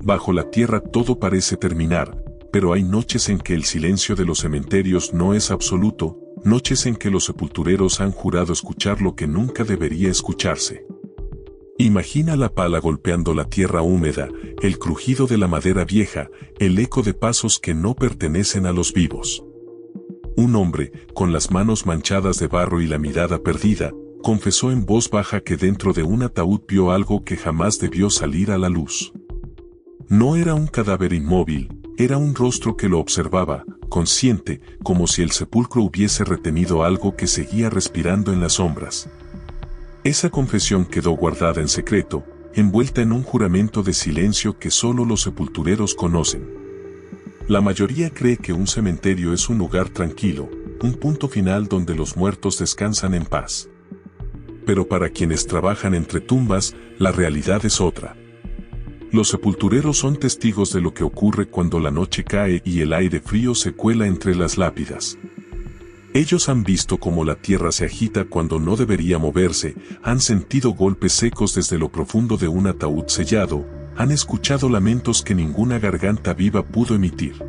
Bajo la tierra todo parece terminar, pero hay noches en que el silencio de los cementerios no es absoluto, noches en que los sepultureros han jurado escuchar lo que nunca debería escucharse. Imagina la pala golpeando la tierra húmeda, el crujido de la madera vieja, el eco de pasos que no pertenecen a los vivos. Un hombre, con las manos manchadas de barro y la mirada perdida, confesó en voz baja que dentro de un ataúd vio algo que jamás debió salir a la luz. No era un cadáver inmóvil, era un rostro que lo observaba, consciente, como si el sepulcro hubiese retenido algo que seguía respirando en las sombras. Esa confesión quedó guardada en secreto, envuelta en un juramento de silencio que solo los sepultureros conocen. La mayoría cree que un cementerio es un lugar tranquilo, un punto final donde los muertos descansan en paz. Pero para quienes trabajan entre tumbas, la realidad es otra. Los sepultureros son testigos de lo que ocurre cuando la noche cae y el aire frío se cuela entre las lápidas. Ellos han visto cómo la tierra se agita cuando no debería moverse, han sentido golpes secos desde lo profundo de un ataúd sellado, han escuchado lamentos que ninguna garganta viva pudo emitir.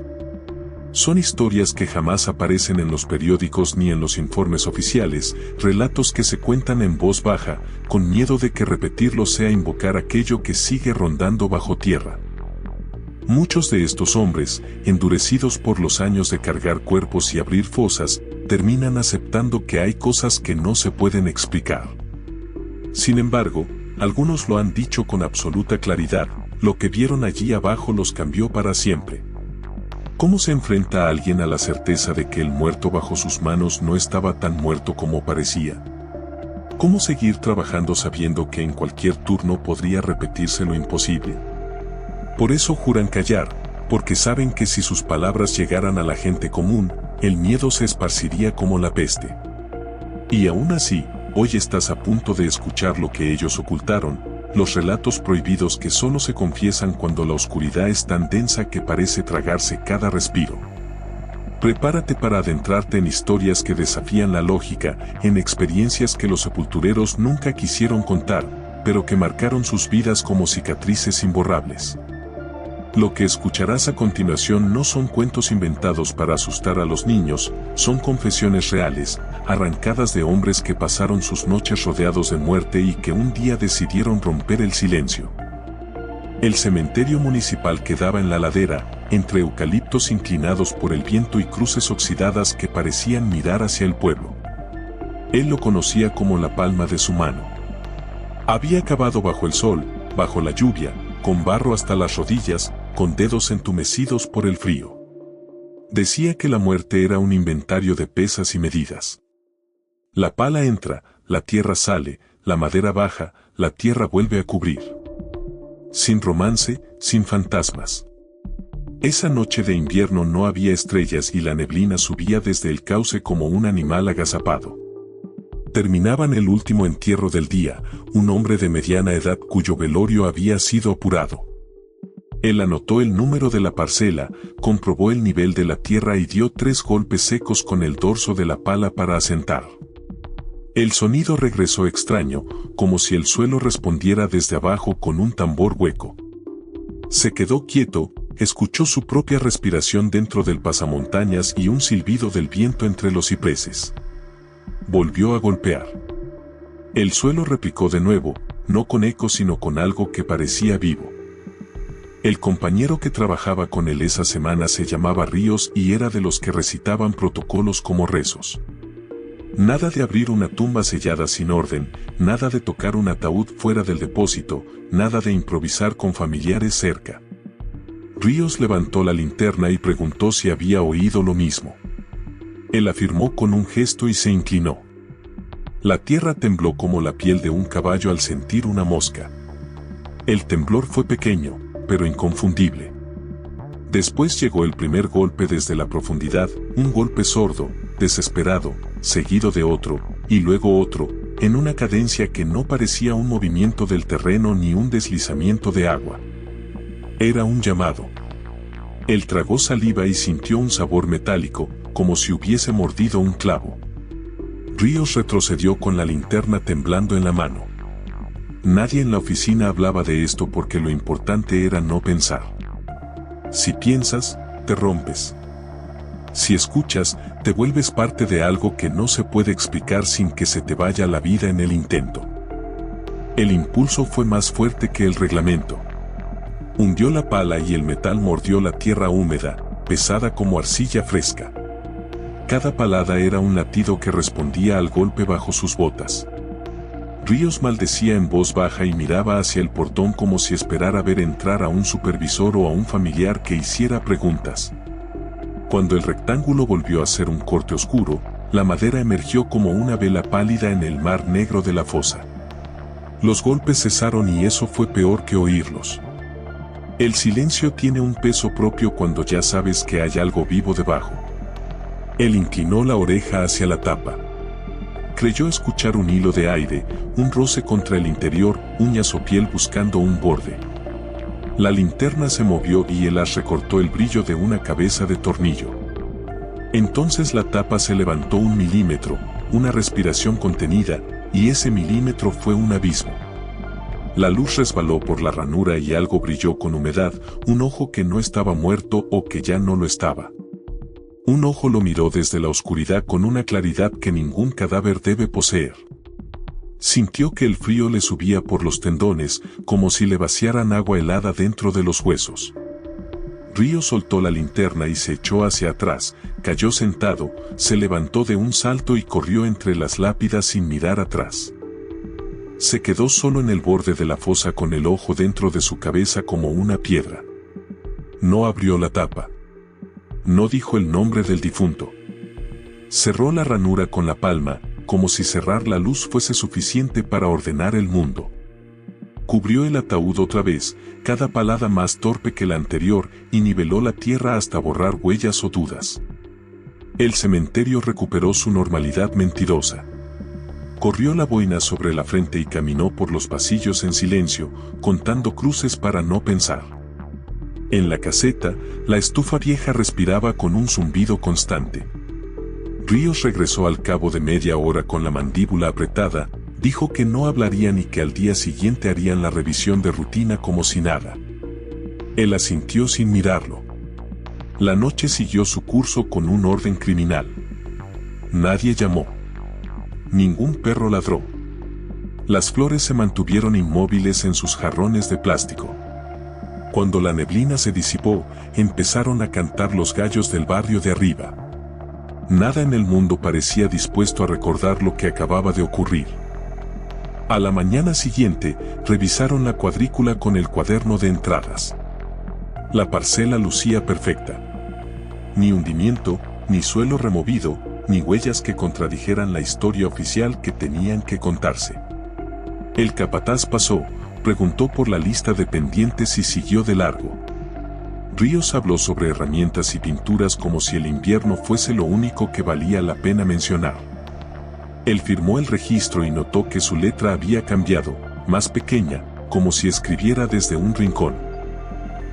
Son historias que jamás aparecen en los periódicos ni en los informes oficiales, relatos que se cuentan en voz baja, con miedo de que repetirlos sea invocar aquello que sigue rondando bajo tierra. Muchos de estos hombres, endurecidos por los años de cargar cuerpos y abrir fosas, terminan aceptando que hay cosas que no se pueden explicar. Sin embargo, algunos lo han dicho con absoluta claridad, lo que vieron allí abajo los cambió para siempre. ¿Cómo se enfrenta a alguien a la certeza de que el muerto bajo sus manos no estaba tan muerto como parecía? ¿Cómo seguir trabajando sabiendo que en cualquier turno podría repetirse lo imposible? Por eso juran callar, porque saben que si sus palabras llegaran a la gente común, el miedo se esparciría como la peste. Y aún así, hoy estás a punto de escuchar lo que ellos ocultaron, los relatos prohibidos que solo se confiesan cuando la oscuridad es tan densa que parece tragarse cada respiro. Prepárate para adentrarte en historias que desafían la lógica, en experiencias que los sepultureros nunca quisieron contar, pero que marcaron sus vidas como cicatrices imborrables. Lo que escucharás a continuación no son cuentos inventados para asustar a los niños, son confesiones reales, arrancadas de hombres que pasaron sus noches rodeados de muerte y que un día decidieron romper el silencio. El cementerio municipal quedaba en la ladera, entre eucaliptos inclinados por el viento y cruces oxidadas que parecían mirar hacia el pueblo. Él lo conocía como la palma de su mano. Había cavado bajo el sol, bajo la lluvia, con barro hasta las rodillas, con dedos entumecidos por el frío. Decía que la muerte era un inventario de pesas y medidas. La pala entra, la tierra sale, la madera baja, la tierra vuelve a cubrir. Sin romance, sin fantasmas. Esa noche de invierno no había estrellas y la neblina subía desde el cauce como un animal agazapado. Terminaban el último entierro del día, un hombre de mediana edad cuyo velorio había sido apurado. Él anotó el número de la parcela, comprobó el nivel de la tierra y dio 3 golpes secos con el dorso de la pala para asentar. El sonido regresó extraño, como si el suelo respondiera desde abajo con un tambor hueco. Se quedó quieto, escuchó su propia respiración dentro del pasamontañas y un silbido del viento entre los cipreses. Volvió a golpear. El suelo replicó de nuevo, no con eco sino con algo que parecía vivo. El compañero que trabajaba con él esa semana se llamaba Ríos y era de los que recitaban protocolos como rezos. Nada de abrir una tumba sellada sin orden, nada de tocar un ataúd fuera del depósito, nada de improvisar con familiares cerca. Ríos levantó la linterna y preguntó si había oído lo mismo. Él afirmó con un gesto y se inclinó. La tierra tembló como la piel de un caballo al sentir una mosca. El temblor fue pequeño, pero inconfundible. Después llegó el primer golpe desde la profundidad, un golpe sordo, desesperado, seguido de otro, y luego otro, en una cadencia que no parecía un movimiento del terreno ni un deslizamiento de agua. Era un llamado. Él tragó saliva y sintió un sabor metálico, como si hubiese mordido un clavo. Ríos retrocedió con la linterna temblando en la mano. Nadie en la oficina hablaba de esto porque lo importante era no pensar. Si piensas, te rompes. Si escuchas, te vuelves parte de algo que no se puede explicar sin que se te vaya la vida en el intento. El impulso fue más fuerte que el reglamento. Hundió la pala y el metal mordió la tierra húmeda, pesada como arcilla fresca. Cada palada era un latido que respondía al golpe bajo sus botas. Ríos maldecía en voz baja y miraba hacia el portón como si esperara ver entrar a un supervisor o a un familiar que hiciera preguntas. Cuando el rectángulo volvió a ser un corte oscuro, la madera emergió como una vela pálida en el mar negro de la fosa. Los golpes cesaron y eso fue peor que oírlos. El silencio tiene un peso propio cuando ya sabes que hay algo vivo debajo. Él inclinó la oreja hacia la tapa. Creyó escuchar un hilo de aire, un roce contra el interior, uñas o piel buscando un borde. La linterna se movió y el haz recortó el brillo de una cabeza de tornillo. Entonces la tapa se levantó 1 milímetro, una respiración contenida, y ese milímetro fue un abismo. La luz resbaló por la ranura y algo brilló con humedad, un ojo que no estaba muerto o que ya no lo estaba. Un ojo lo miró desde la oscuridad con una claridad que ningún cadáver debe poseer. Sintió que el frío le subía por los tendones, como si le vaciaran agua helada dentro de los huesos. Río soltó la linterna y se echó hacia atrás, cayó sentado, se levantó de un salto y corrió entre las lápidas sin mirar atrás. Se quedó solo en el borde de la fosa con el ojo dentro de su cabeza como una piedra. No abrió la tapa. No dijo el nombre del difunto. Cerró la ranura con la palma, como si cerrar la luz fuese suficiente para ordenar el mundo. Cubrió el ataúd otra vez, cada palada más torpe que la anterior, y niveló la tierra hasta borrar huellas o dudas. El cementerio recuperó su normalidad mentirosa. Corrió la boina sobre la frente y caminó por los pasillos en silencio, contando cruces para no pensar. En la caseta, la estufa vieja respiraba con un zumbido constante. Ríos regresó al cabo de media hora con la mandíbula apretada, dijo que no hablarían y que al día siguiente harían la revisión de rutina como si nada. Él asintió sin mirarlo. La noche siguió su curso con un orden criminal. Nadie llamó. Ningún perro ladró. Las flores se mantuvieron inmóviles en sus jarrones de plástico. Cuando la neblina se disipó, empezaron a cantar los gallos del barrio de arriba. Nada en el mundo parecía dispuesto a recordar lo que acababa de ocurrir. A la mañana siguiente, revisaron la cuadrícula con el cuaderno de entradas. La parcela lucía perfecta. Ni hundimiento, ni suelo removido, ni huellas que contradijeran la historia oficial que tenían que contarse. El capataz pasó, preguntó por la lista de pendientes y siguió de largo. Ríos habló sobre herramientas y pinturas como si el invierno fuese lo único que valía la pena mencionar. Él firmó el registro y notó que su letra había cambiado, más pequeña, como si escribiera desde un rincón.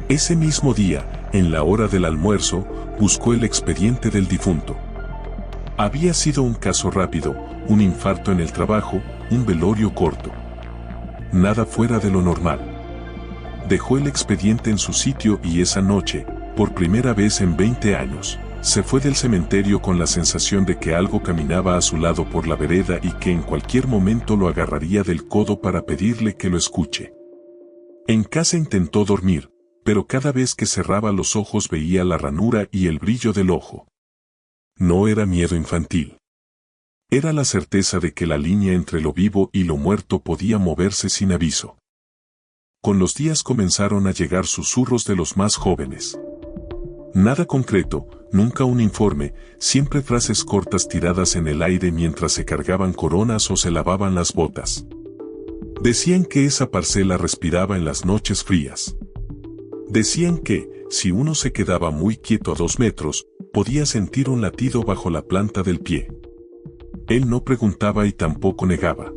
Ese mismo día, en la hora del almuerzo, buscó el expediente del difunto. Había sido un caso rápido, un infarto en el trabajo, un velorio corto. Nada fuera de lo normal. Dejó el expediente en su sitio y esa noche, por primera vez en 20 años, se fue del cementerio con la sensación de que algo caminaba a su lado por la vereda y que en cualquier momento lo agarraría del codo para pedirle que lo escuche. En casa intentó dormir, pero cada vez que cerraba los ojos veía la ranura y el brillo del ojo. No era miedo infantil. Era la certeza de que la línea entre lo vivo y lo muerto podía moverse sin aviso. Con los días comenzaron a llegar susurros de los más jóvenes. Nada concreto, nunca un informe, siempre frases cortas tiradas en el aire mientras se cargaban coronas o se lavaban las botas. Decían que esa parcela respiraba en las noches frías. Decían que, si uno se quedaba muy quieto a 2 metros, podía sentir un latido bajo la planta del pie. Él no preguntaba y tampoco negaba.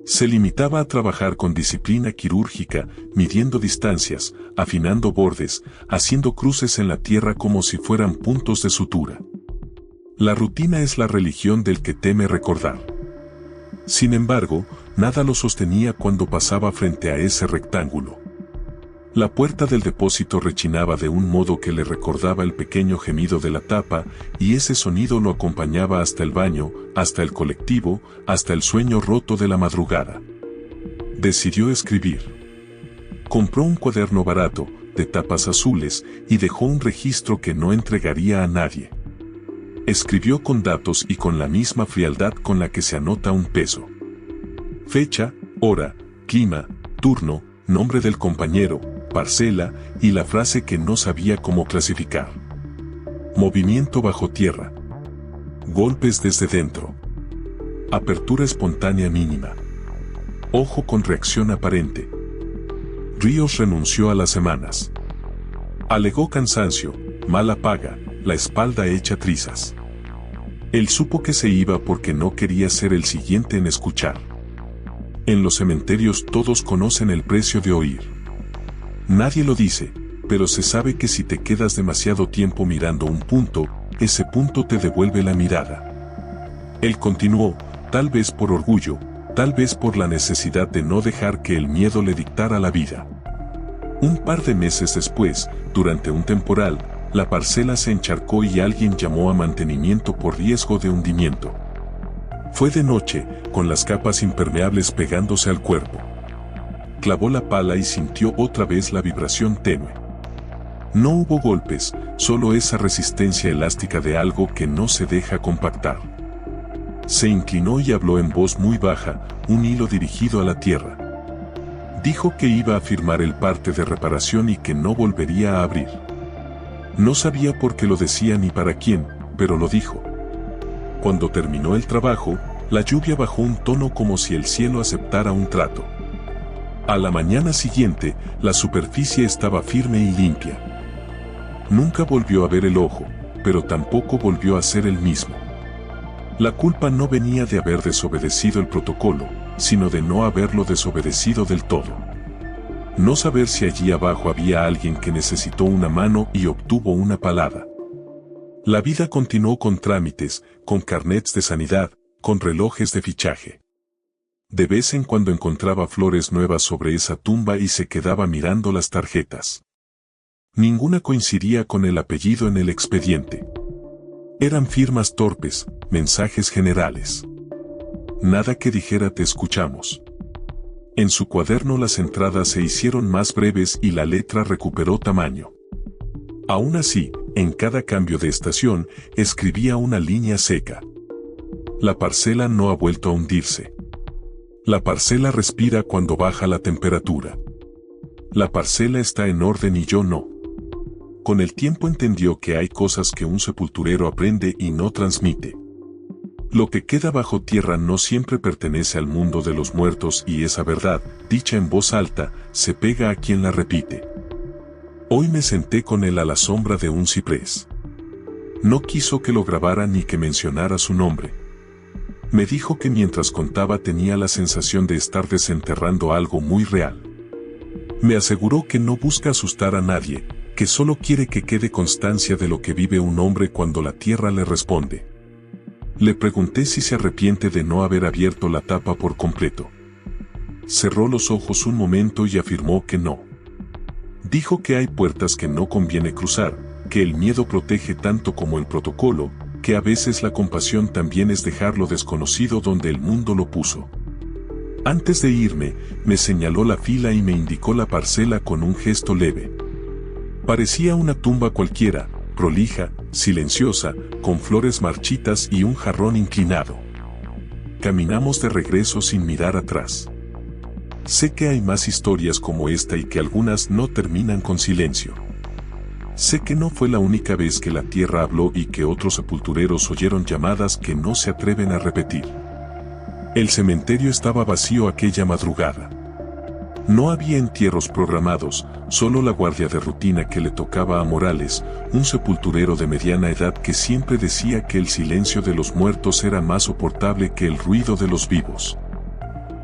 Se limitaba a trabajar con disciplina quirúrgica, midiendo distancias, afinando bordes, haciendo cruces en la tierra como si fueran puntos de sutura. La rutina es la religión del que teme recordar. Sin embargo, nada lo sostenía cuando pasaba frente a ese rectángulo. La puerta del depósito rechinaba de un modo que le recordaba el pequeño gemido de la tapa, y ese sonido lo acompañaba hasta el baño, hasta el colectivo, hasta el sueño roto de la madrugada. Decidió escribir. Compró un cuaderno barato, de tapas azules, y dejó un registro que no entregaría a nadie. Escribió con datos y con la misma frialdad con la que se anota un peso. Fecha, hora, clima, turno, nombre del compañero, parcela y la frase que no sabía cómo clasificar. Movimiento bajo tierra. Golpes desde dentro. Apertura espontánea mínima. Ojo con reacción aparente. Ríos renunció a las semanas. Alegó cansancio, mala paga, la espalda hecha trizas. Él supo que se iba porque no quería ser el siguiente en escuchar. En los cementerios todos conocen el precio de oír. Nadie lo dice, pero se sabe que si te quedas demasiado tiempo mirando un punto, ese punto te devuelve la mirada. Él continuó, tal vez por orgullo, tal vez por la necesidad de no dejar que el miedo le dictara la vida. Un par de meses después, durante un temporal, la parcela se encharcó y alguien llamó a mantenimiento por riesgo de hundimiento. Fue de noche, con las capas impermeables pegándose al cuerpo. Clavó la pala y sintió otra vez la vibración tenue. No hubo golpes, solo esa resistencia elástica de algo que no se deja compactar. Se inclinó y habló en voz muy baja, un hilo dirigido a la tierra. Dijo que iba a firmar el parte de reparación y que no volvería a abrir. No sabía por qué lo decía ni para quién, pero lo dijo. Cuando terminó el trabajo, la lluvia bajó un tono como si el cielo aceptara un trato. A la mañana siguiente, la superficie estaba firme y limpia. Nunca volvió a ver el ojo, pero tampoco volvió a ser el mismo. La culpa no venía de haber desobedecido el protocolo, sino de no haberlo desobedecido del todo. No saber si allí abajo había alguien que necesitó una mano y obtuvo una palada. La vida continuó con trámites, con carnets de sanidad, con relojes de fichaje. De vez en cuando encontraba flores nuevas sobre esa tumba y se quedaba mirando las tarjetas. Ninguna coincidía con el apellido en el expediente. Eran firmas torpes, mensajes generales. Nada que dijera te escuchamos. En su cuaderno las entradas se hicieron más breves y la letra recuperó tamaño. Aún así, en cada cambio de estación, escribía una línea seca. La parcela no ha vuelto a hundirse. La parcela respira cuando baja la temperatura. La parcela está en orden y yo no. Con el tiempo entendió que hay cosas que un sepulturero aprende y no transmite. Lo que queda bajo tierra no siempre pertenece al mundo de los muertos y esa verdad, dicha en voz alta, se pega a quien la repite. Hoy me senté con él a la sombra de un ciprés. No quiso que lo grabara ni que mencionara su nombre. Me dijo que mientras contaba tenía la sensación de estar desenterrando algo muy real. Me aseguró que no busca asustar a nadie, que solo quiere que quede constancia de lo que vive un hombre cuando la tierra le responde. Le pregunté si se arrepiente de no haber abierto la tapa por completo. Cerró los ojos un momento y afirmó que no. Dijo que hay puertas que no conviene cruzar, que el miedo protege tanto como el protocolo, que a veces la compasión también es dejar lo desconocido donde el mundo lo puso. Antes de irme, me señaló la fila y me indicó la parcela con un gesto leve. Parecía una tumba cualquiera, prolija, silenciosa, con flores marchitas y un jarrón inclinado. Caminamos de regreso sin mirar atrás. Sé que hay más historias como esta y que algunas no terminan con silencio. Sé que no fue la única vez que la tierra habló y que otros sepultureros oyeron llamadas que no se atreven a repetir. El cementerio estaba vacío aquella madrugada. No había entierros programados, solo la guardia de rutina que le tocaba a Morales, un sepulturero de mediana edad que siempre decía que el silencio de los muertos era más soportable que el ruido de los vivos.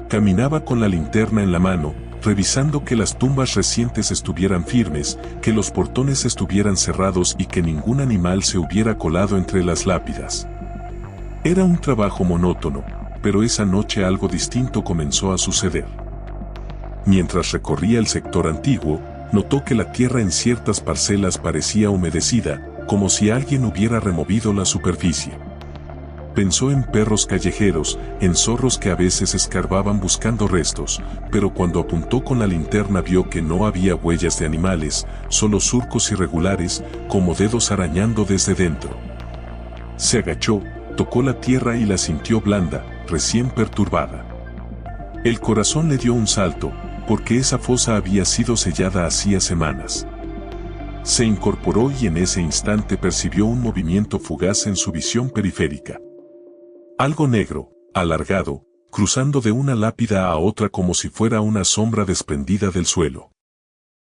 Caminaba con la linterna en la mano, revisando que las tumbas recientes estuvieran firmes, que los portones estuvieran cerrados y que ningún animal se hubiera colado entre las lápidas. Era un trabajo monótono, pero esa noche algo distinto comenzó a suceder. Mientras recorría el sector antiguo, notó que la tierra en ciertas parcelas parecía humedecida, como si alguien hubiera removido la superficie. Pensó en perros callejeros, en zorros que a veces escarbaban buscando restos, pero cuando apuntó con la linterna vio que no había huellas de animales, solo surcos irregulares, como dedos arañando desde dentro. Se agachó, tocó la tierra y la sintió blanda, recién perturbada. El corazón le dio un salto, porque esa fosa había sido sellada hacía semanas. Se incorporó y en ese instante percibió un movimiento fugaz en su visión periférica. Algo negro, alargado, cruzando de una lápida a otra como si fuera una sombra desprendida del suelo.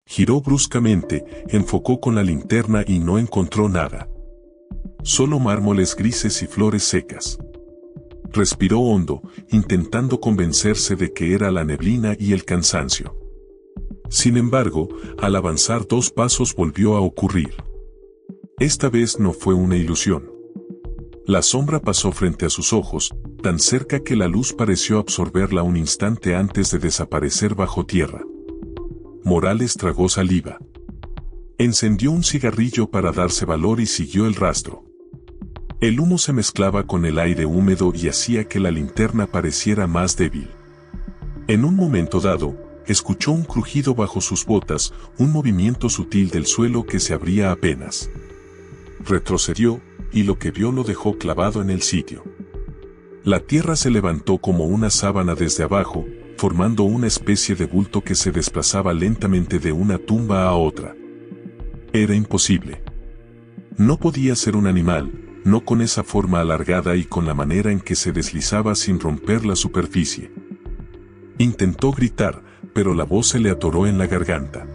Giró bruscamente, enfocó con la linterna y no encontró nada. Solo mármoles grises y flores secas. Respiró hondo, intentando convencerse de que era la neblina y el cansancio. Sin embargo, al avanzar 2 pasos volvió a ocurrir. Esta vez no fue una ilusión. La sombra pasó frente a sus ojos, tan cerca que la luz pareció absorberla un instante antes de desaparecer bajo tierra. Morales tragó saliva. Encendió un cigarrillo para darse valor y siguió el rastro. El humo se mezclaba con el aire húmedo y hacía que la linterna pareciera más débil. En un momento dado, escuchó un crujido bajo sus botas, un movimiento sutil del suelo que se abría apenas. Retrocedió, y lo que vio lo dejó clavado en el sitio. La tierra se levantó como una sábana desde abajo, formando una especie de bulto que se desplazaba lentamente de una tumba a otra. Era imposible. No podía ser un animal, no con esa forma alargada y con la manera en que se deslizaba sin romper la superficie. Intentó gritar, pero la voz se le atoró en la garganta.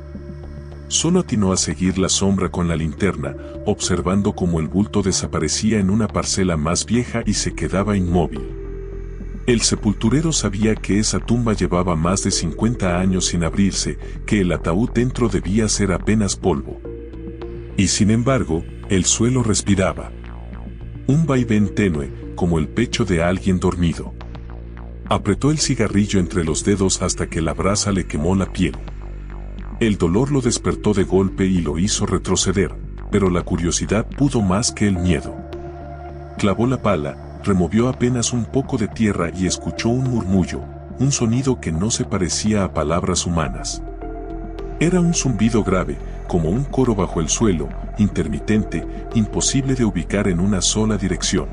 Solo atinó a seguir la sombra con la linterna, observando cómo el bulto desaparecía en una parcela más vieja y se quedaba inmóvil. El sepulturero sabía que esa tumba llevaba más de 50 años sin abrirse, que el ataúd dentro debía ser apenas polvo. Y sin embargo, el suelo respiraba. Un vaivén tenue, como el pecho de alguien dormido. Apretó el cigarrillo entre los dedos hasta que la brasa le quemó la piel. El dolor lo despertó de golpe y lo hizo retroceder, pero la curiosidad pudo más que el miedo. Clavó la pala, removió apenas un poco de tierra y escuchó un murmullo, un sonido que no se parecía a palabras humanas. Era un zumbido grave, como un coro bajo el suelo, intermitente, imposible de ubicar en una sola dirección.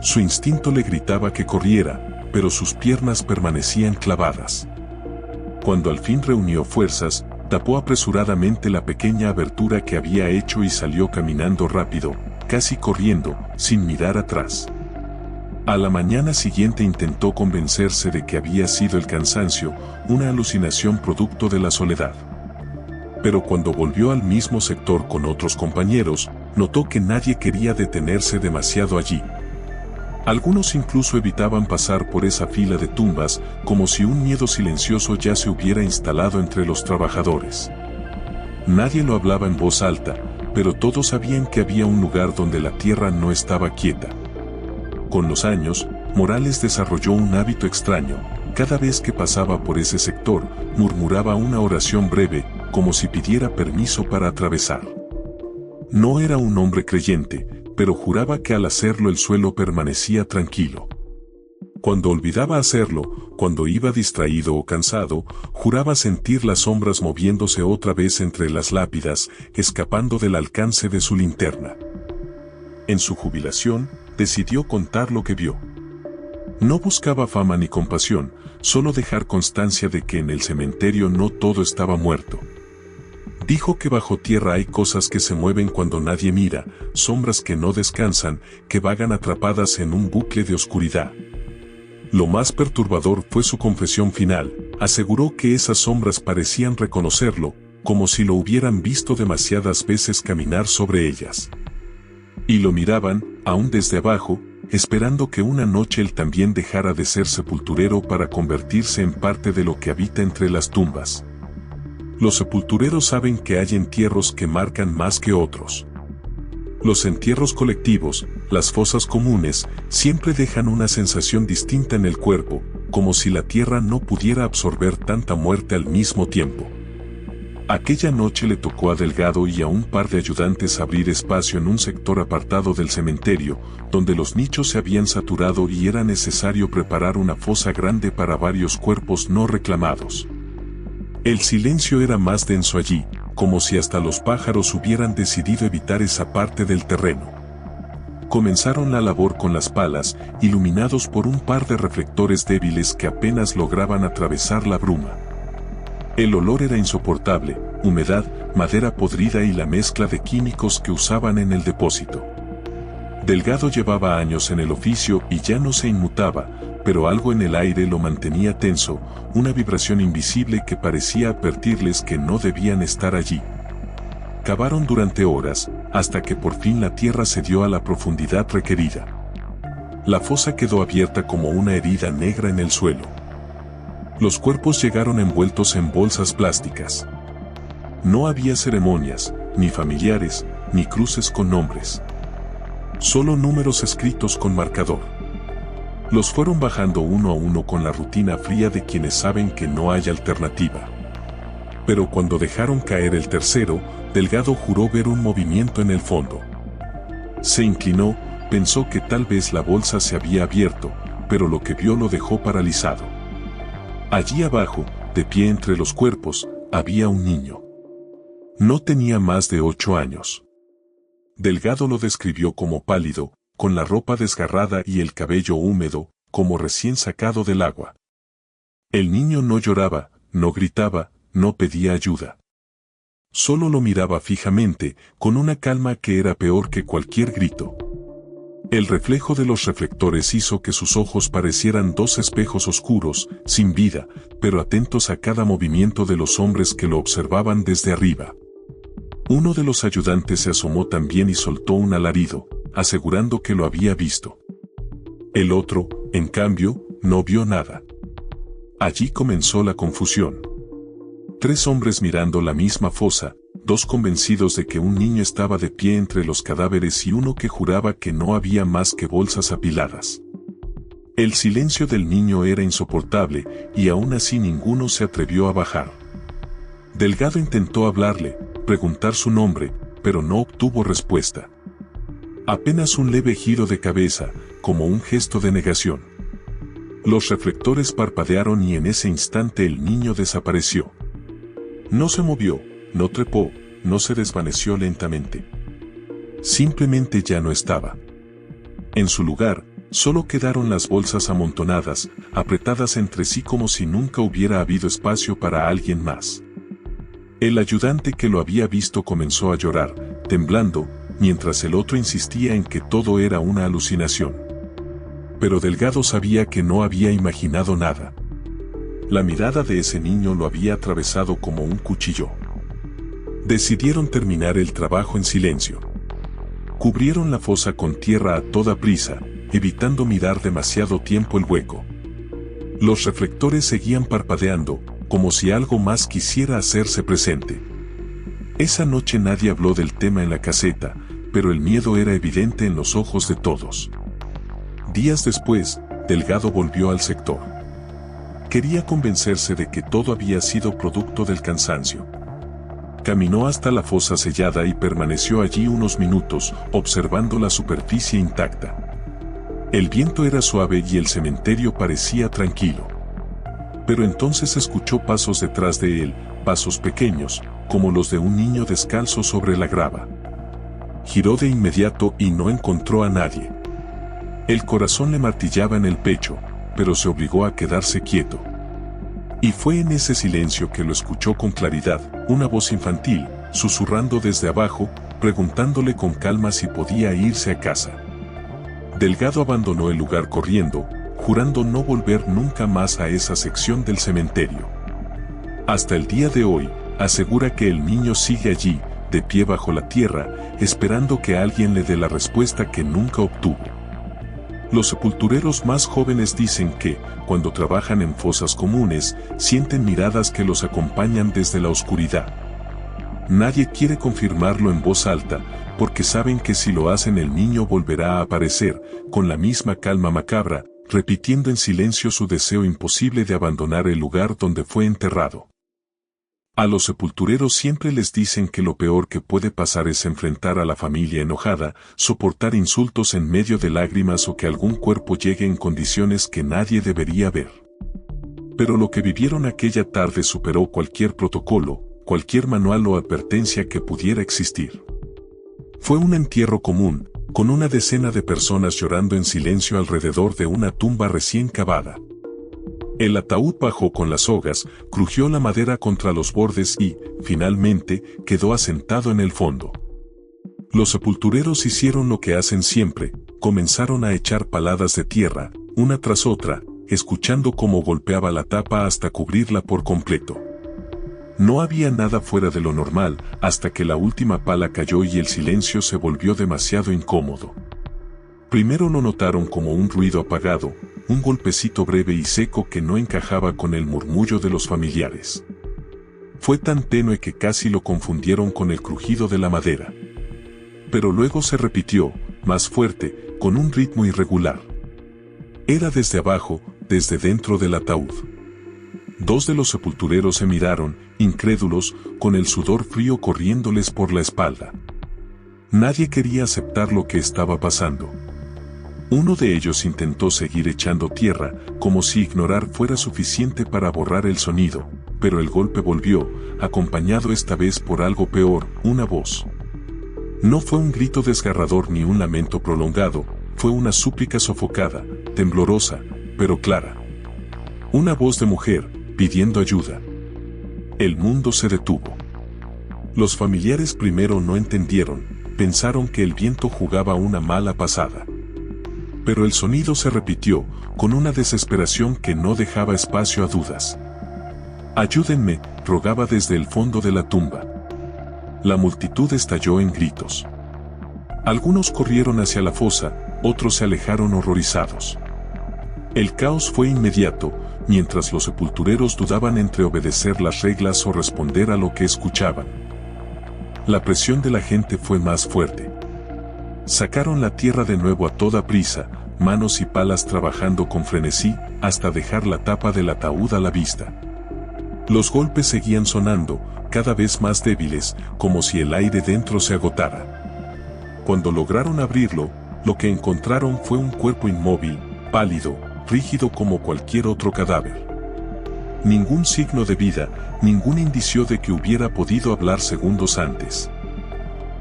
Su instinto le gritaba que corriera, pero sus piernas permanecían clavadas. Cuando al fin reunió fuerzas, tapó apresuradamente la pequeña abertura que había hecho y salió caminando rápido, casi corriendo, sin mirar atrás. A la mañana siguiente intentó convencerse de que había sido el cansancio, una alucinación producto de la soledad. Pero cuando volvió al mismo sector con otros compañeros, notó que nadie quería detenerse demasiado allí. Algunos incluso evitaban pasar por esa fila de tumbas, como si un miedo silencioso ya se hubiera instalado entre los trabajadores. Nadie lo hablaba en voz alta, pero todos sabían que había un lugar donde la tierra no estaba quieta. Con los años, Morales desarrolló un hábito extraño. Cada vez que pasaba por ese sector, murmuraba una oración breve, como si pidiera permiso para atravesar. No era un hombre creyente, pero juraba que al hacerlo el suelo permanecía tranquilo. Cuando olvidaba hacerlo, cuando iba distraído o cansado, juraba sentir las sombras moviéndose otra vez entre las lápidas, escapando del alcance de su linterna. En su jubilación, decidió contar lo que vio. No buscaba fama ni compasión, solo dejar constancia de que en el cementerio no todo estaba muerto. Dijo que bajo tierra hay cosas que se mueven cuando nadie mira, sombras que no descansan, que vagan atrapadas en un bucle de oscuridad. Lo más perturbador fue su confesión final. Aseguró que esas sombras parecían reconocerlo, como si lo hubieran visto demasiadas veces caminar sobre ellas. Y lo miraban, aún desde abajo, esperando que una noche él también dejara de ser sepulturero para convertirse en parte de lo que habita entre las tumbas. Los sepultureros saben que hay entierros que marcan más que otros. Los entierros colectivos, las fosas comunes, siempre dejan una sensación distinta en el cuerpo, como si la tierra no pudiera absorber tanta muerte al mismo tiempo. Aquella noche le tocó a Delgado y a un par de ayudantes abrir espacio en un sector apartado del cementerio, donde los nichos se habían saturado y era necesario preparar una fosa grande para varios cuerpos no reclamados. El silencio era más denso allí, como si hasta los pájaros hubieran decidido evitar esa parte del terreno. Comenzaron la labor con las palas, iluminados por un par de reflectores débiles que apenas lograban atravesar la bruma. El olor era insoportable, humedad, madera podrida y la mezcla de químicos que usaban en el depósito. Delgado llevaba años en el oficio y ya no se inmutaba, pero algo en el aire lo mantenía tenso, una vibración invisible que parecía advertirles que no debían estar allí. Cavaron durante horas, hasta que por fin la tierra cedió a la profundidad requerida. La fosa quedó abierta como una herida negra en el suelo. Los cuerpos llegaron envueltos en bolsas plásticas. No había ceremonias, ni familiares, ni cruces con nombres. Solo números escritos con marcador. Los fueron bajando uno a uno con la rutina fría de quienes saben que no hay alternativa. Pero cuando dejaron caer el tercero, Delgado juró ver un movimiento en el fondo. Se inclinó, pensó que tal vez la bolsa se había abierto, pero lo que vio lo dejó paralizado. Allí abajo, de pie entre los cuerpos, había un niño. No tenía más de 8 años. Delgado lo describió como pálido, con la ropa desgarrada y el cabello húmedo, como recién sacado del agua. El niño no lloraba, no gritaba, no pedía ayuda. Solo lo miraba fijamente, con una calma que era peor que cualquier grito. El reflejo de los reflectores hizo que sus ojos parecieran dos espejos oscuros, sin vida, pero atentos a cada movimiento de los hombres que lo observaban desde arriba. Uno de los ayudantes se asomó también y soltó un alarido, asegurando que lo había visto. El otro, en cambio, no vio nada. Allí comenzó la confusión. 3 hombres mirando la misma fosa, 2 convencidos de que un niño estaba de pie entre los cadáveres y uno que juraba que no había más que bolsas apiladas. El silencio del niño era insoportable y aún así ninguno se atrevió a bajar. Delgado intentó hablarle, preguntar su nombre, pero no obtuvo respuesta. Apenas un leve giro de cabeza, como un gesto de negación. Los reflectores parpadearon y en ese instante el niño desapareció. No se movió, no trepó, no se desvaneció lentamente. Simplemente ya no estaba. En su lugar, solo quedaron las bolsas amontonadas, apretadas entre sí como si nunca hubiera habido espacio para alguien más. El ayudante que lo había visto comenzó a llorar, temblando, mientras el otro insistía en que todo era una alucinación. Pero Delgado sabía que no había imaginado nada. La mirada de ese niño lo había atravesado como un cuchillo. Decidieron terminar el trabajo en silencio. Cubrieron la fosa con tierra a toda prisa, evitando mirar demasiado tiempo el hueco. Los reflectores seguían parpadeando, como si algo más quisiera hacerse presente. Esa noche nadie habló del tema en la caseta, pero el miedo era evidente en los ojos de todos. Días después, Delgado volvió al sector. Quería convencerse de que todo había sido producto del cansancio. Caminó hasta la fosa sellada y permaneció allí unos minutos, observando la superficie intacta. El viento era suave y el cementerio parecía tranquilo. Pero entonces escuchó pasos detrás de él, pasos pequeños, como los de un niño descalzo sobre la grava. Giró de inmediato y no encontró a nadie. El corazón le martillaba en el pecho, pero se obligó a quedarse quieto. Y fue en ese silencio que lo escuchó con claridad, una voz infantil, susurrando desde abajo, preguntándole con calma si podía irse a casa. Delgado abandonó el lugar corriendo, jurando no volver nunca más a esa sección del cementerio. Hasta el día de hoy, asegura que el niño sigue allí, de pie bajo la tierra, esperando que alguien le dé la respuesta que nunca obtuvo. Los sepultureros más jóvenes dicen que, cuando trabajan en fosas comunes, sienten miradas que los acompañan desde la oscuridad. Nadie quiere confirmarlo en voz alta, porque saben que si lo hacen el niño volverá a aparecer, con la misma calma macabra, repitiendo en silencio su deseo imposible de abandonar el lugar donde fue enterrado. A los sepultureros siempre les dicen que lo peor que puede pasar es enfrentar a la familia enojada, soportar insultos en medio de lágrimas o que algún cuerpo llegue en condiciones que nadie debería ver. Pero lo que vivieron aquella tarde superó cualquier protocolo, cualquier manual o advertencia que pudiera existir. Fue un entierro común, con una decena de personas llorando en silencio alrededor de una tumba recién cavada. El ataúd bajó con las sogas, crujió la madera contra los bordes y, finalmente, quedó asentado en el fondo. Los sepultureros hicieron lo que hacen siempre, comenzaron a echar paladas de tierra, una tras otra, escuchando cómo golpeaba la tapa hasta cubrirla por completo. No había nada fuera de lo normal, hasta que la última pala cayó y el silencio se volvió demasiado incómodo. Primero lo notaron como un ruido apagado, un golpecito breve y seco que no encajaba con el murmullo de los familiares. Fue tan tenue que casi lo confundieron con el crujido de la madera. Pero luego se repitió, más fuerte, con un ritmo irregular. Era desde abajo, desde dentro del ataúd. Dos de los sepultureros se miraron, incrédulos, con el sudor frío corriéndoles por la espalda. Nadie quería aceptar lo que estaba pasando. Uno de ellos intentó seguir echando tierra, como si ignorar fuera suficiente para borrar el sonido, pero el golpe volvió, acompañado esta vez por algo peor, una voz. No fue un grito desgarrador ni un lamento prolongado, fue una súplica sofocada, temblorosa, pero clara. Una voz de mujer, pidiendo ayuda. El mundo se detuvo. Los familiares primero no entendieron, pensaron que el viento jugaba una mala pasada. Pero el sonido se repitió, con una desesperación que no dejaba espacio a dudas. «Ayúdenme», rogaba desde el fondo de la tumba. La multitud estalló en gritos. Algunos corrieron hacia la fosa, otros se alejaron horrorizados. El caos fue inmediato, mientras los sepultureros dudaban entre obedecer las reglas o responder a lo que escuchaban. La presión de la gente fue más fuerte. Sacaron la tierra de nuevo a toda prisa, manos y palas trabajando con frenesí, hasta dejar la tapa del ataúd a la vista. Los golpes seguían sonando, cada vez más débiles, como si el aire dentro se agotara. Cuando lograron abrirlo, lo que encontraron fue un cuerpo inmóvil, pálido, rígido como cualquier otro cadáver. Ningún signo de vida, ningún indicio de que hubiera podido hablar segundos antes.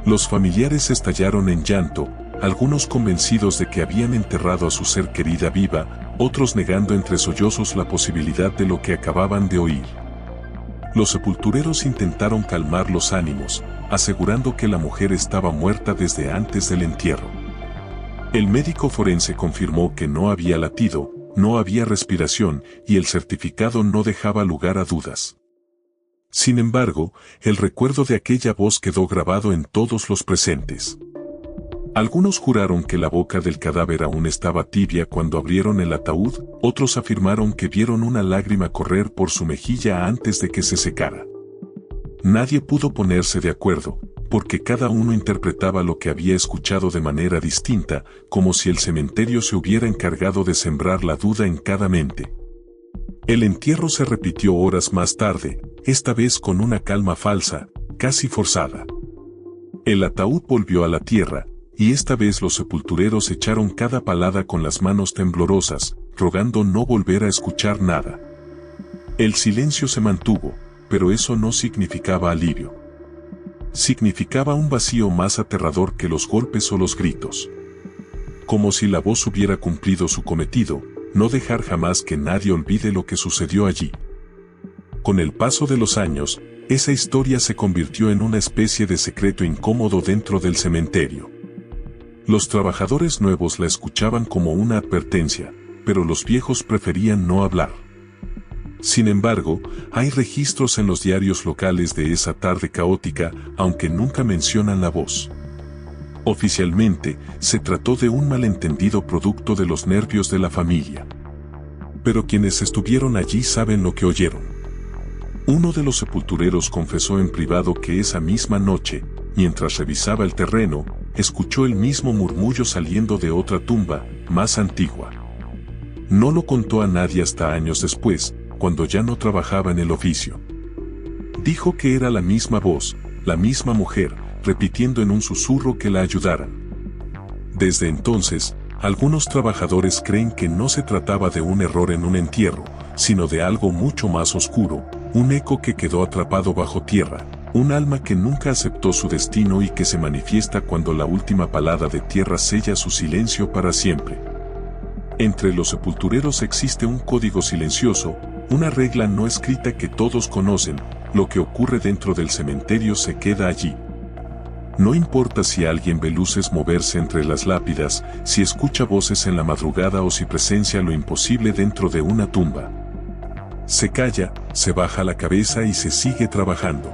Los familiares estallaron en llanto, algunos convencidos de que habían enterrado a su ser querida viva, otros negando entre sollozos la posibilidad de lo que acababan de oír. Los sepultureros intentaron calmar los ánimos, asegurando que la mujer estaba muerta desde antes del entierro. El médico forense confirmó que no había latido, no había respiración, y el certificado no dejaba lugar a dudas. Sin embargo, el recuerdo de aquella voz quedó grabado en todos los presentes. Algunos juraron que la boca del cadáver aún estaba tibia cuando abrieron el ataúd, otros afirmaron que vieron una lágrima correr por su mejilla antes de que se secara. Nadie pudo ponerse de acuerdo, porque cada uno interpretaba lo que había escuchado de manera distinta, como si el cementerio se hubiera encargado de sembrar la duda en cada mente. El entierro se repitió horas más tarde, esta vez con una calma falsa, casi forzada. El ataúd volvió a la tierra, y esta vez los sepultureros echaron cada palada con las manos temblorosas, rogando no volver a escuchar nada. El silencio se mantuvo, pero eso no significaba alivio. Significaba un vacío más aterrador que los golpes o los gritos. Como si la voz hubiera cumplido su cometido, no dejar jamás que nadie olvide lo que sucedió allí. Con el paso de los años, esa historia se convirtió en una especie de secreto incómodo dentro del cementerio. Los trabajadores nuevos la escuchaban como una advertencia, pero los viejos preferían no hablar. Sin embargo, hay registros en los diarios locales de esa tarde caótica, aunque nunca mencionan la voz. Oficialmente, se trató de un malentendido producto de los nervios de la familia. Pero quienes estuvieron allí saben lo que oyeron. Uno de los sepultureros confesó en privado que esa misma noche, mientras revisaba el terreno, escuchó el mismo murmullo saliendo de otra tumba, más antigua. No lo contó a nadie hasta años después, cuando ya no trabajaba en el oficio. Dijo que era la misma voz, la misma mujer, repitiendo en un susurro que la ayudaran. Desde entonces, algunos trabajadores creen que no se trataba de un error en un entierro, sino de algo mucho más oscuro, un eco que quedó atrapado bajo tierra, un alma que nunca aceptó su destino y que se manifiesta cuando la última palada de tierra sella su silencio para siempre. Entre los sepultureros existe un código silencioso, una regla no escrita que todos conocen: lo que ocurre dentro del cementerio se queda allí. No importa si alguien ve luces moverse entre las lápidas, si escucha voces en la madrugada o si presencia lo imposible dentro de una tumba. Se calla, se baja la cabeza y se sigue trabajando.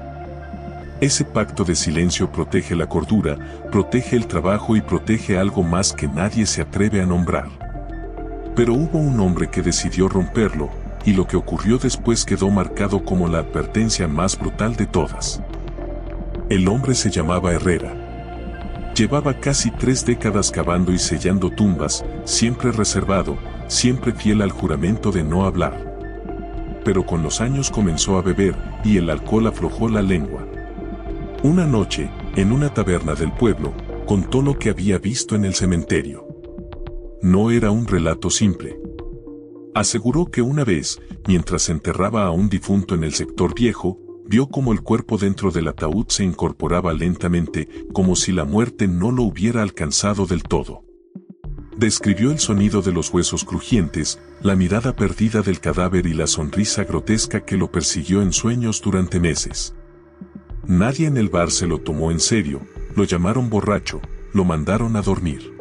Ese pacto de silencio protege la cordura, protege el trabajo y protege algo más que nadie se atreve a nombrar. Pero hubo un hombre que decidió romperlo, y lo que ocurrió después quedó marcado como la advertencia más brutal de todas. El hombre se llamaba Herrera. Llevaba casi 3 décadas cavando y sellando tumbas, siempre reservado, siempre fiel al juramento de no hablar. Pero con los años comenzó a beber, y el alcohol aflojó la lengua. Una noche, en una taberna del pueblo, contó lo que había visto en el cementerio. No era un relato simple. Aseguró que una vez, mientras enterraba a un difunto en el sector viejo, vio como el cuerpo dentro del ataúd se incorporaba lentamente, como si la muerte no lo hubiera alcanzado del todo. Describió el sonido de los huesos crujientes, la mirada perdida del cadáver y la sonrisa grotesca que lo persiguió en sueños durante meses. Nadie en el bar se lo tomó en serio, lo llamaron borracho, lo mandaron a dormir.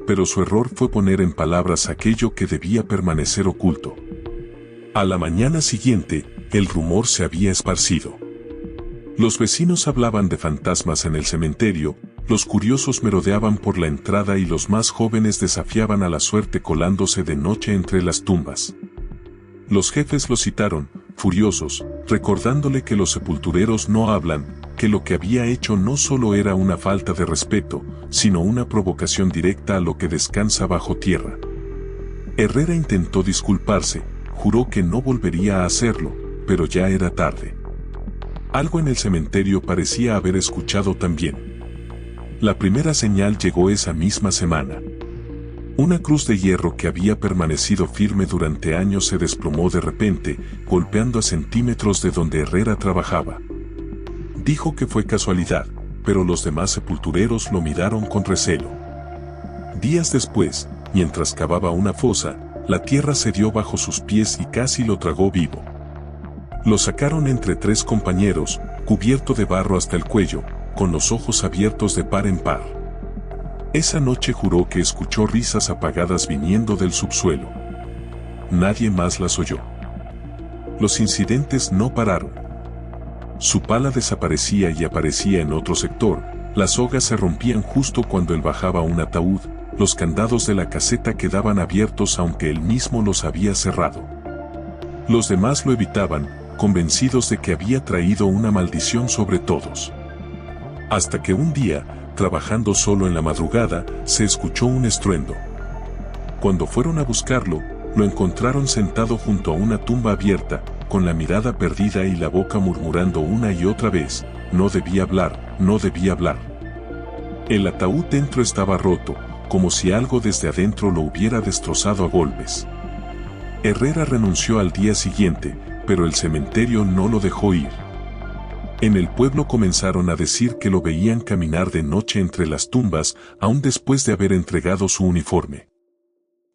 Pero su error fue poner en palabras aquello que debía permanecer oculto. A la mañana siguiente, el rumor se había esparcido. Los vecinos hablaban de fantasmas en el cementerio, los curiosos merodeaban por la entrada y los más jóvenes desafiaban a la suerte colándose de noche entre las tumbas. Los jefes lo citaron, furiosos, recordándole que los sepultureros no hablan, que lo que había hecho no solo era una falta de respeto, sino una provocación directa a lo que descansa bajo tierra. Herrera intentó disculparse, juró que no volvería a hacerlo, pero ya era tarde. Algo en el cementerio parecía haber escuchado también. La primera señal llegó esa misma semana. Una cruz de hierro que había permanecido firme durante años se desplomó de repente, golpeando a centímetros de donde Herrera trabajaba. Dijo que fue casualidad, pero los demás sepultureros lo miraron con recelo. Días después, mientras cavaba una fosa, la tierra cedió bajo sus pies y casi lo tragó vivo. Lo sacaron entre 3 compañeros, cubierto de barro hasta el cuello, con los ojos abiertos de par en par. Esa noche juró que escuchó risas apagadas viniendo del subsuelo. Nadie más las oyó. Los incidentes no pararon. Su pala desaparecía y aparecía en otro sector, las sogas se rompían justo cuando él bajaba un ataúd, los candados de la caseta quedaban abiertos aunque él mismo los había cerrado. Los demás lo evitaban, convencidos de que había traído una maldición sobre todos. Hasta que un día, trabajando solo en la madrugada, se escuchó un estruendo. Cuando fueron a buscarlo, lo encontraron sentado junto a una tumba abierta, con la mirada perdida y la boca murmurando una y otra vez: no debía hablar, no debía hablar. El ataúd dentro estaba roto, como si algo desde adentro lo hubiera destrozado a golpes. Herrera renunció al día siguiente, pero el cementerio no lo dejó ir. En el pueblo comenzaron a decir que lo veían caminar de noche entre las tumbas, aún después de haber entregado su uniforme.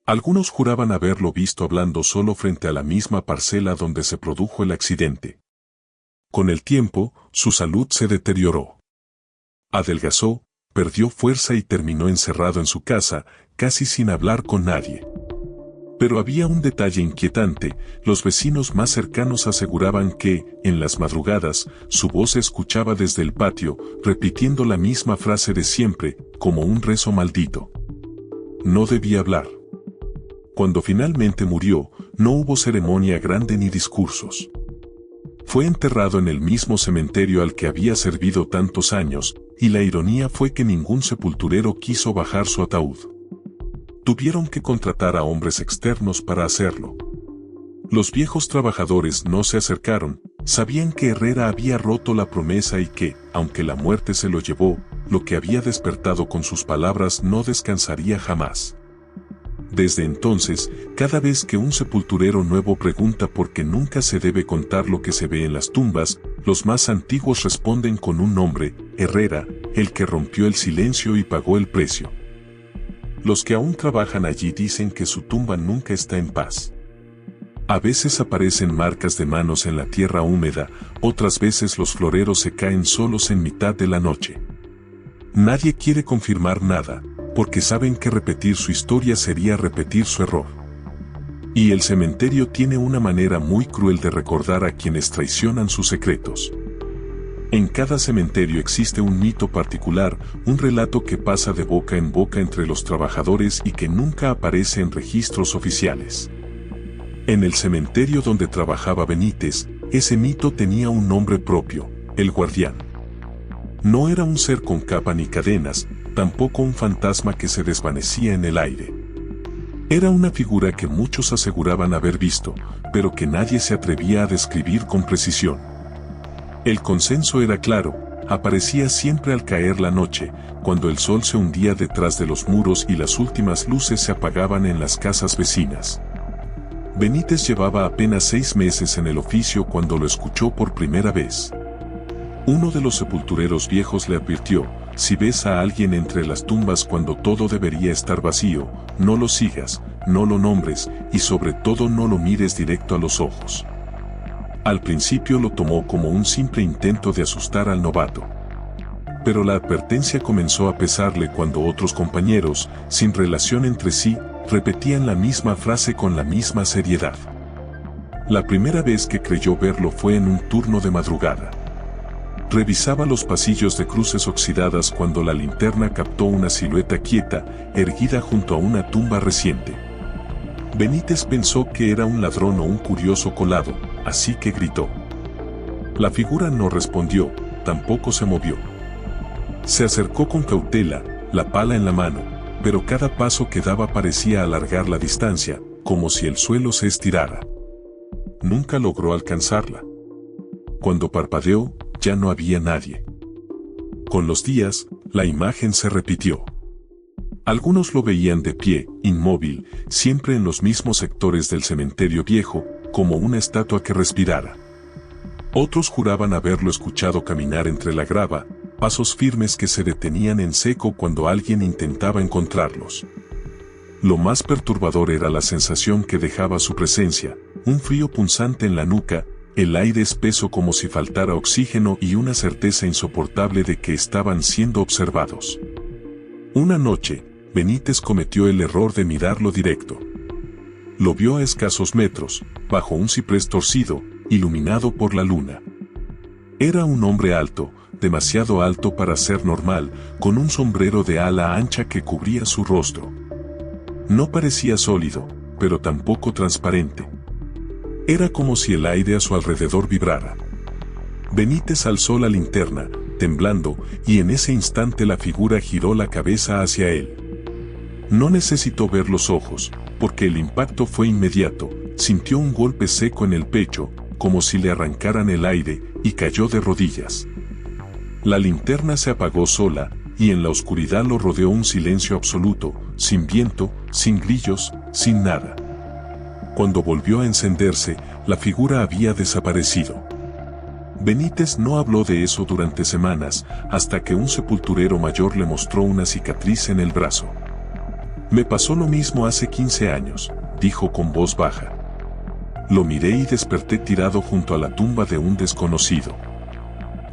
Algunos juraban haberlo visto hablando solo frente a la misma parcela donde se produjo el accidente. Con el tiempo, su salud se deterioró. Adelgazó, perdió fuerza y terminó encerrado en su casa, casi sin hablar con nadie. Pero había un detalle inquietante: los vecinos más cercanos aseguraban que, en las madrugadas, su voz se escuchaba desde el patio, repitiendo la misma frase de siempre, como un rezo maldito. No debía hablar. Cuando finalmente murió, no hubo ceremonia grande ni discursos. Fue enterrado en el mismo cementerio al que había servido tantos años, y la ironía fue que ningún sepulturero quiso bajar su ataúd. Tuvieron que contratar a hombres externos para hacerlo. Los viejos trabajadores no se acercaron, sabían que Herrera había roto la promesa y que, aunque la muerte se lo llevó, lo que había despertado con sus palabras no descansaría jamás. Desde entonces, cada vez que un sepulturero nuevo pregunta por qué nunca se debe contar lo que se ve en las tumbas, los más antiguos responden con un nombre: Herrera, el que rompió el silencio y pagó el precio. Los que aún trabajan allí dicen que su tumba nunca está en paz. A veces aparecen marcas de manos en la tierra húmeda, otras veces los floreros se caen solos en mitad de la noche. Nadie quiere confirmar nada, porque saben que repetir su historia sería repetir su error. Y el cementerio tiene una manera muy cruel de recordar a quienes traicionan sus secretos. En cada cementerio existe un mito particular, un relato que pasa de boca en boca entre los trabajadores y que nunca aparece en registros oficiales. En el cementerio donde trabajaba Benítez, ese mito tenía un nombre propio: el Guardián. No era un ser con capa ni cadenas, tampoco un fantasma que se desvanecía en el aire. Era una figura que muchos aseguraban haber visto, pero que nadie se atrevía a describir con precisión. El consenso era claro: aparecía siempre al caer la noche, cuando el sol se hundía detrás de los muros y las últimas luces se apagaban en las casas vecinas. Benítez llevaba apenas 6 meses en el oficio cuando lo escuchó por primera vez. Uno de los sepultureros viejos le advirtió: si ves a alguien entre las tumbas cuando todo debería estar vacío, no lo sigas, no lo nombres, y sobre todo no lo mires directo a los ojos. Al principio lo tomó como un simple intento de asustar al novato. Pero la advertencia comenzó a pesarle cuando otros compañeros, sin relación entre sí, repetían la misma frase con la misma seriedad. La primera vez que creyó verlo fue en un turno de madrugada. Revisaba los pasillos de cruces oxidadas cuando la linterna captó una silueta quieta, erguida junto a una tumba reciente. Benítez pensó que era un ladrón o un curioso colado, así que gritó. La figura no respondió, tampoco se movió. Se acercó con cautela, la pala en la mano, pero cada paso que daba parecía alargar la distancia, como si el suelo se estirara. Nunca logró alcanzarla. Cuando parpadeó, ya no había nadie. Con los días, la imagen se repitió. Algunos lo veían de pie, inmóvil, siempre en los mismos sectores del cementerio viejo, como una estatua que respirara. Otros juraban haberlo escuchado caminar entre la grava, pasos firmes que se detenían en seco cuando alguien intentaba encontrarlos. Lo más perturbador era la sensación que dejaba su presencia: un frío punzante en la nuca, el aire espeso como si faltara oxígeno y una certeza insoportable de que estaban siendo observados. Una noche, Benítez cometió el error de mirarlo directo. Lo vio a escasos metros, bajo un ciprés torcido, iluminado por la luna. Era un hombre alto, demasiado alto para ser normal, con un sombrero de ala ancha que cubría su rostro. No parecía sólido, pero tampoco transparente. Era como si el aire a su alrededor vibrara. Benítez alzó la linterna, temblando, y en ese instante la figura giró la cabeza hacia él. No necesitó ver los ojos, porque el impacto fue inmediato. Sintió un golpe seco en el pecho, como si le arrancaran el aire, y cayó de rodillas. La linterna se apagó sola, y en la oscuridad lo rodeó un silencio absoluto, sin viento, sin grillos, sin nada. Cuando volvió a encenderse, la figura había desaparecido. Benítez no habló de eso durante semanas, hasta que un sepulturero mayor le mostró una cicatriz en el brazo. «Me pasó lo mismo hace 15 años», dijo con voz baja. Lo miré y desperté tirado junto a la tumba de un desconocido.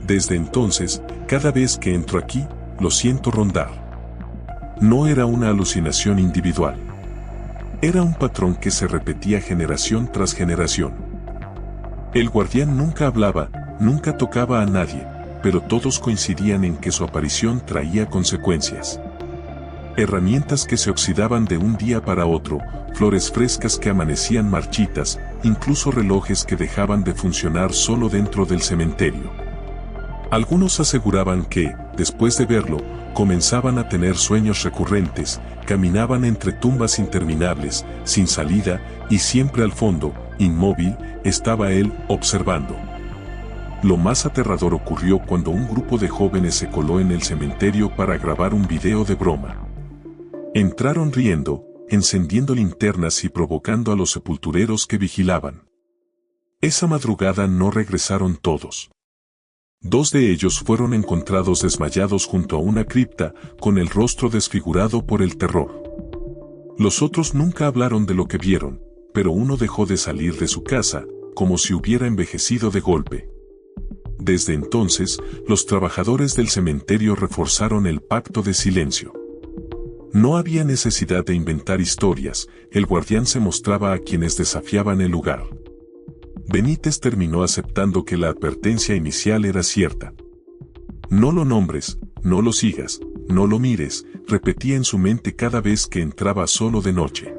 Desde entonces, cada vez que entro aquí, lo siento rondar. No era una alucinación individual. Era un patrón que se repetía generación tras generación. El guardián nunca hablaba, nunca tocaba a nadie, pero todos coincidían en que su aparición traía consecuencias. Herramientas que se oxidaban de un día para otro, flores frescas que amanecían marchitas, incluso relojes que dejaban de funcionar solo dentro del cementerio. Algunos aseguraban que, después de verlo, comenzaban a tener sueños recurrentes, caminaban entre tumbas interminables, sin salida, y siempre al fondo, inmóvil, estaba él, observando. Lo más aterrador ocurrió cuando un grupo de jóvenes se coló en el cementerio para grabar un video de broma. Entraron riendo, encendiendo linternas y provocando a los sepultureros que vigilaban. Esa madrugada no regresaron todos. 2 de ellos fueron encontrados desmayados junto a una cripta, con el rostro desfigurado por el terror. Los otros nunca hablaron de lo que vieron, pero uno dejó de salir de su casa, como si hubiera envejecido de golpe. Desde entonces, los trabajadores del cementerio reforzaron el pacto de silencio. No había necesidad de inventar historias, el guardián se mostraba a quienes desafiaban el lugar. Benítez terminó aceptando que la advertencia inicial era cierta. No lo nombres, no lo sigas, no lo mires, repetía en su mente cada vez que entraba solo de noche.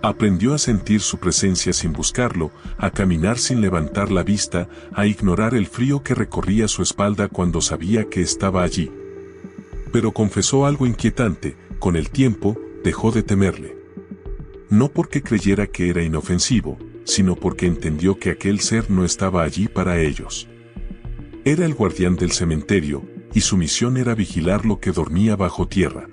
Aprendió a sentir su presencia sin buscarlo, a caminar sin levantar la vista, a ignorar el frío que recorría su espalda cuando sabía que estaba allí. Pero confesó algo inquietante, con el tiempo, dejó de temerle. No porque creyera que era inofensivo, sino porque entendió que aquel ser no estaba allí para ellos. Era el guardián del cementerio, y su misión era vigilar lo que dormía bajo tierra.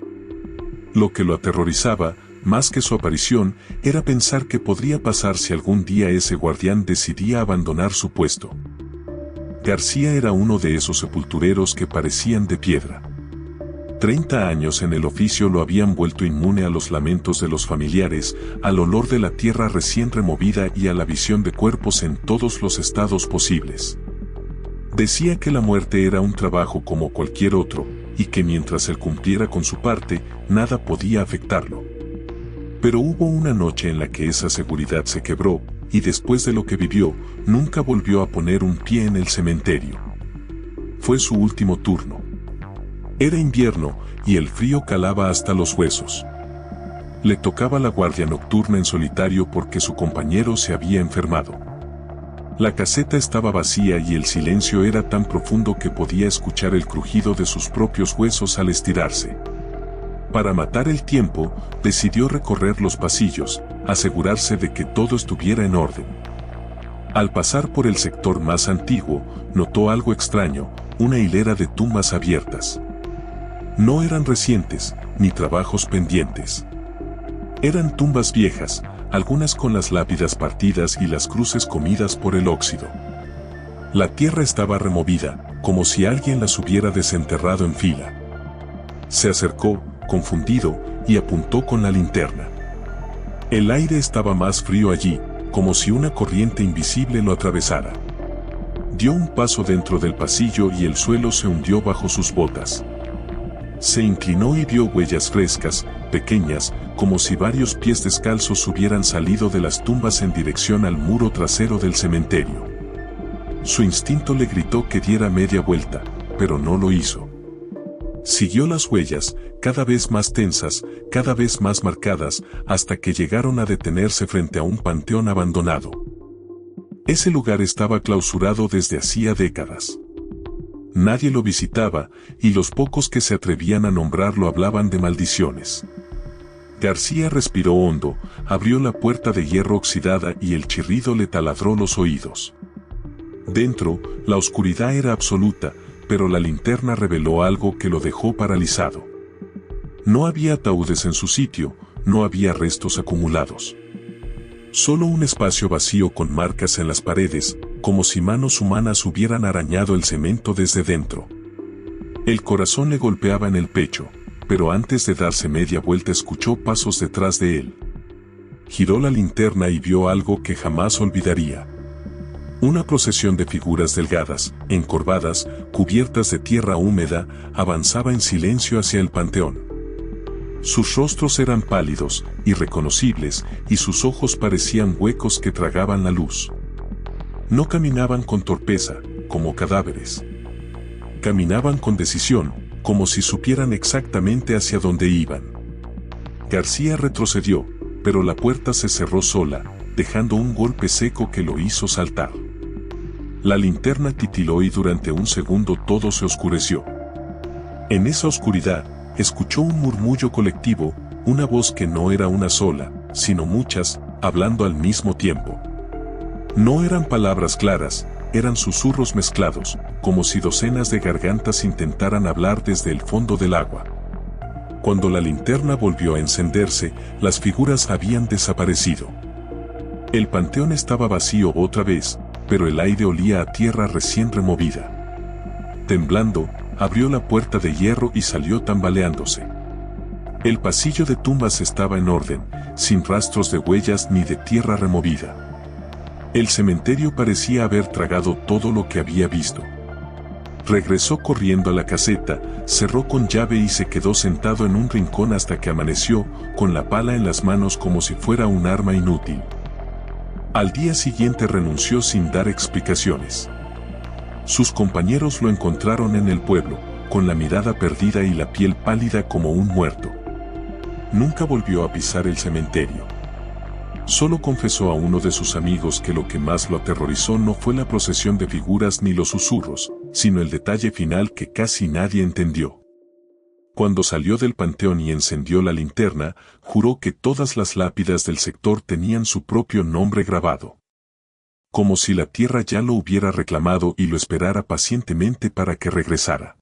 Lo que lo aterrorizaba, más que su aparición, era pensar qué podría pasar si algún día ese guardián decidía abandonar su puesto. García era uno de esos sepultureros que parecían de piedra. 30 años en el oficio lo habían vuelto inmune a los lamentos de los familiares, al olor de la tierra recién removida y a la visión de cuerpos en todos los estados posibles. Decía que la muerte era un trabajo como cualquier otro, y que mientras él cumpliera con su parte, nada podía afectarlo. Pero hubo una noche en la que esa seguridad se quebró, y después de lo que vivió, nunca volvió a poner un pie en el cementerio. Fue su último turno. Era invierno, y el frío calaba hasta los huesos. Le tocaba la guardia nocturna en solitario porque su compañero se había enfermado. La caseta estaba vacía y el silencio era tan profundo que podía escuchar el crujido de sus propios huesos al estirarse. Para matar el tiempo, decidió recorrer los pasillos, asegurarse de que todo estuviera en orden. Al pasar por el sector más antiguo, notó algo extraño, una hilera de tumbas abiertas. No eran recientes, ni trabajos pendientes. Eran tumbas viejas, algunas con las lápidas partidas y las cruces comidas por el óxido. La tierra estaba removida, como si alguien las hubiera desenterrado en fila. Se acercó, confundido, y apuntó con la linterna. El aire estaba más frío allí, como si una corriente invisible lo atravesara. Dio un paso dentro del pasillo y el suelo se hundió bajo sus botas. Se inclinó y vio huellas frescas, pequeñas, como si varios pies descalzos hubieran salido de las tumbas en dirección al muro trasero del cementerio. Su instinto le gritó que diera media vuelta, pero no lo hizo. Siguió las huellas, cada vez más tensas, cada vez más marcadas, hasta que llegaron a detenerse frente a un panteón abandonado. Ese lugar estaba clausurado desde hacía décadas. Nadie lo visitaba, y los pocos que se atrevían a nombrarlo hablaban de maldiciones. García respiró hondo, abrió la puerta de hierro oxidada y el chirrido le taladró los oídos. Dentro, la oscuridad era absoluta, pero la linterna reveló algo que lo dejó paralizado. No había ataúdes en su sitio, no había restos acumulados. Solo un espacio vacío con marcas en las paredes, como si manos humanas hubieran arañado el cemento desde dentro. El corazón le golpeaba en el pecho, pero antes de darse media vuelta escuchó pasos detrás de él. Giró la linterna y vio algo que jamás olvidaría. Una procesión de figuras delgadas, encorvadas, cubiertas de tierra húmeda, avanzaba en silencio hacia el panteón. Sus rostros eran pálidos, irreconocibles, y sus ojos parecían huecos que tragaban la luz. No caminaban con torpeza, como cadáveres. Caminaban con decisión, como si supieran exactamente hacia dónde iban. García retrocedió, pero la puerta se cerró sola, dejando un golpe seco que lo hizo saltar. La linterna titiló y durante un segundo todo se oscureció. En esa oscuridad, escuchó un murmullo colectivo, una voz que no era una sola, sino muchas, hablando al mismo tiempo. No eran palabras claras, eran susurros mezclados, como si docenas de gargantas intentaran hablar desde el fondo del agua. Cuando la linterna volvió a encenderse, las figuras habían desaparecido. El panteón estaba vacío otra vez, pero el aire olía a tierra recién removida. Temblando, abrió la puerta de hierro y salió tambaleándose. El pasillo de tumbas estaba en orden, sin rastros de huellas ni de tierra removida. El cementerio parecía haber tragado todo lo que había visto. Regresó corriendo a la caseta, cerró con llave y se quedó sentado en un rincón hasta que amaneció, con la pala en las manos como si fuera un arma inútil. Al día siguiente renunció sin dar explicaciones. Sus compañeros lo encontraron en el pueblo, con la mirada perdida y la piel pálida como un muerto. Nunca volvió a pisar el cementerio. Solo confesó a uno de sus amigos que lo que más lo aterrorizó no fue la procesión de figuras ni los susurros, sino el detalle final que casi nadie entendió. Cuando salió del panteón y encendió la linterna, juró que todas las lápidas del sector tenían su propio nombre grabado. Como si la tierra ya lo hubiera reclamado y lo esperara pacientemente para que regresara.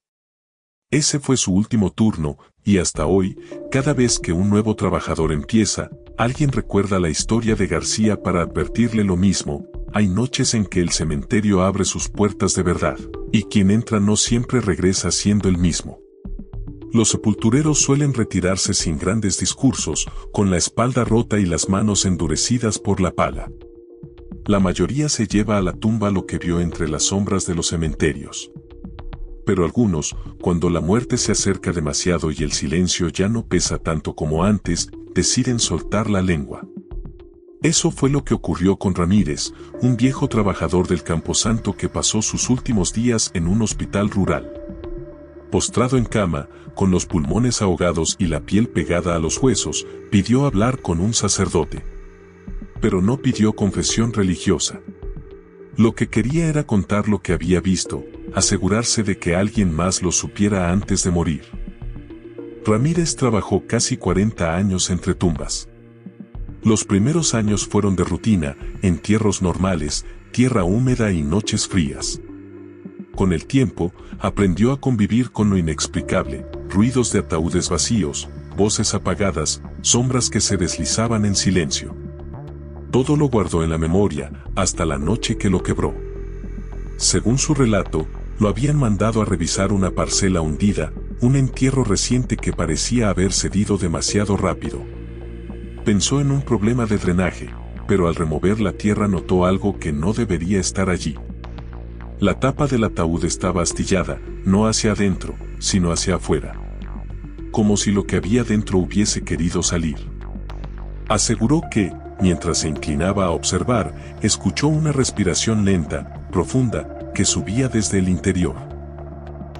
Ese fue su último turno, y hasta hoy, cada vez que un nuevo trabajador empieza, alguien recuerda la historia de García para advertirle lo mismo: hay noches en que el cementerio abre sus puertas de verdad, y quien entra no siempre regresa siendo el mismo. Los sepultureros suelen retirarse sin grandes discursos, con la espalda rota y las manos endurecidas por la pala. La mayoría se lleva a la tumba lo que vio entre las sombras de los cementerios. Pero algunos, cuando la muerte se acerca demasiado y el silencio ya no pesa tanto como antes, deciden soltar la lengua. Eso fue lo que ocurrió con Ramírez, un viejo trabajador del Camposanto que pasó sus últimos días en un hospital rural. Postrado en cama, con los pulmones ahogados y la piel pegada a los huesos, pidió hablar con un sacerdote. Pero no pidió confesión religiosa. Lo que quería era contar lo que había visto, asegurarse de que alguien más lo supiera antes de morir. Ramírez trabajó casi 40 años entre tumbas. Los primeros años fueron de rutina, entierros normales, tierra húmeda y noches frías. Con el tiempo, aprendió a convivir con lo inexplicable, ruidos de ataúdes vacíos, voces apagadas, sombras que se deslizaban en silencio. Todo lo guardó en la memoria, hasta la noche que lo quebró. Según su relato, lo habían mandado a revisar una parcela hundida, un entierro reciente que parecía haber cedido demasiado rápido. Pensó en un problema de drenaje, pero al remover la tierra notó algo que no debería estar allí. La tapa del ataúd estaba astillada, no hacia adentro, sino hacia afuera. Como si lo que había dentro hubiese querido salir. Aseguró que, mientras se inclinaba a observar, escuchó una respiración lenta, profunda, que subía desde el interior.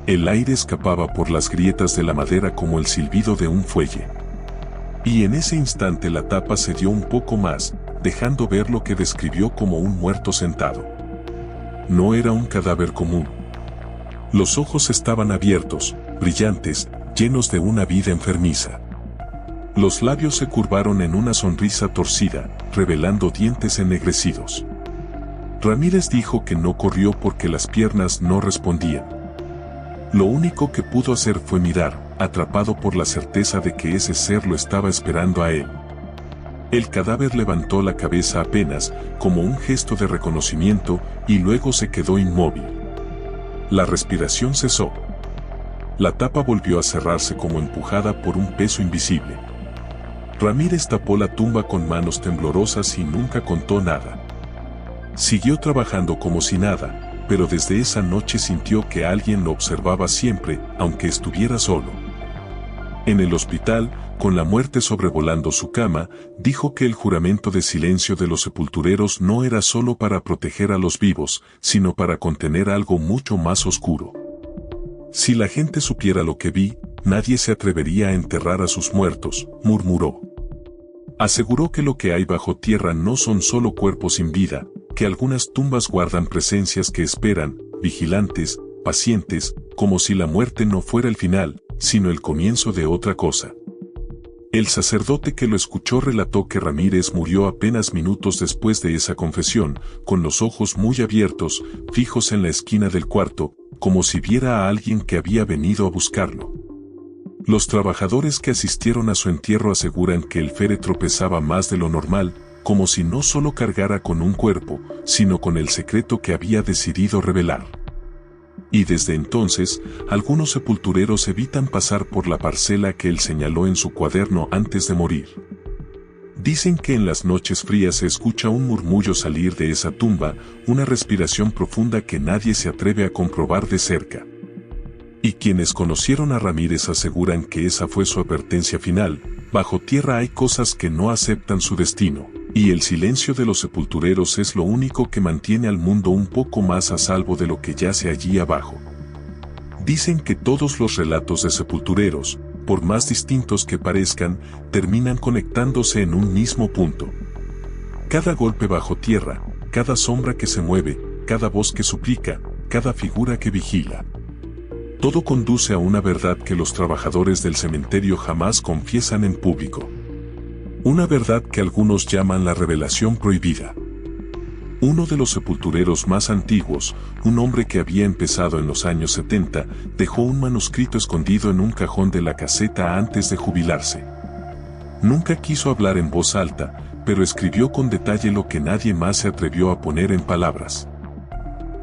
El aire escapaba por las grietas de la madera como el silbido de un fuelle. Y en ese instante la tapa cedió un poco más, dejando ver lo que describió como un muerto sentado. No era un cadáver común. Los ojos estaban abiertos, brillantes, llenos de una vida enfermiza. Los labios se curvaron en una sonrisa torcida, revelando dientes ennegrecidos. Ramírez dijo que no corrió porque las piernas no respondían. Lo único que pudo hacer fue mirar, atrapado por la certeza de que ese ser lo estaba esperando a él. El cadáver levantó la cabeza apenas, como un gesto de reconocimiento, y luego se quedó inmóvil. La respiración cesó. La tapa volvió a cerrarse como empujada por un peso invisible. Ramírez tapó la tumba con manos temblorosas y nunca contó nada. Siguió trabajando como si nada, pero desde esa noche sintió que alguien lo observaba siempre, aunque estuviera solo. En el hospital, con la muerte sobrevolando su cama, dijo que el juramento de silencio de los sepultureros no era solo para proteger a los vivos, sino para contener algo mucho más oscuro. Si la gente supiera lo que vi, nadie se atrevería a enterrar a sus muertos, murmuró. Aseguró que lo que hay bajo tierra no son solo cuerpos sin vida, que algunas tumbas guardan presencias que esperan, vigilantes, pacientes, como si la muerte no fuera el final, sino el comienzo de otra cosa. El sacerdote que lo escuchó relató que Ramírez murió apenas minutos después de esa confesión, con los ojos muy abiertos, fijos en la esquina del cuarto, como si viera a alguien que había venido a buscarlo. Los trabajadores que asistieron a su entierro aseguran que el féretro pesaba más de lo normal, como si no solo cargara con un cuerpo, sino con el secreto que había decidido revelar. Y desde entonces, algunos sepultureros evitan pasar por la parcela que él señaló en su cuaderno antes de morir. Dicen que en las noches frías se escucha un murmullo salir de esa tumba, una respiración profunda que nadie se atreve a comprobar de cerca. Y quienes conocieron a Ramírez aseguran que esa fue su advertencia final: bajo tierra hay cosas que no aceptan su destino, y el silencio de los sepultureros es lo único que mantiene al mundo un poco más a salvo de lo que yace allí abajo. Dicen que todos los relatos de sepultureros, por más distintos que parezcan, terminan conectándose en un mismo punto. Cada golpe bajo tierra, cada sombra que se mueve, cada voz que suplica, cada figura que vigila. Todo conduce a una verdad que los trabajadores del cementerio jamás confiesan en público. Una verdad que algunos llaman la revelación prohibida. Uno de los sepultureros más antiguos, un hombre que había empezado en los años 70, dejó un manuscrito escondido en un cajón de la caseta antes de jubilarse. Nunca quiso hablar en voz alta, pero escribió con detalle lo que nadie más se atrevió a poner en palabras.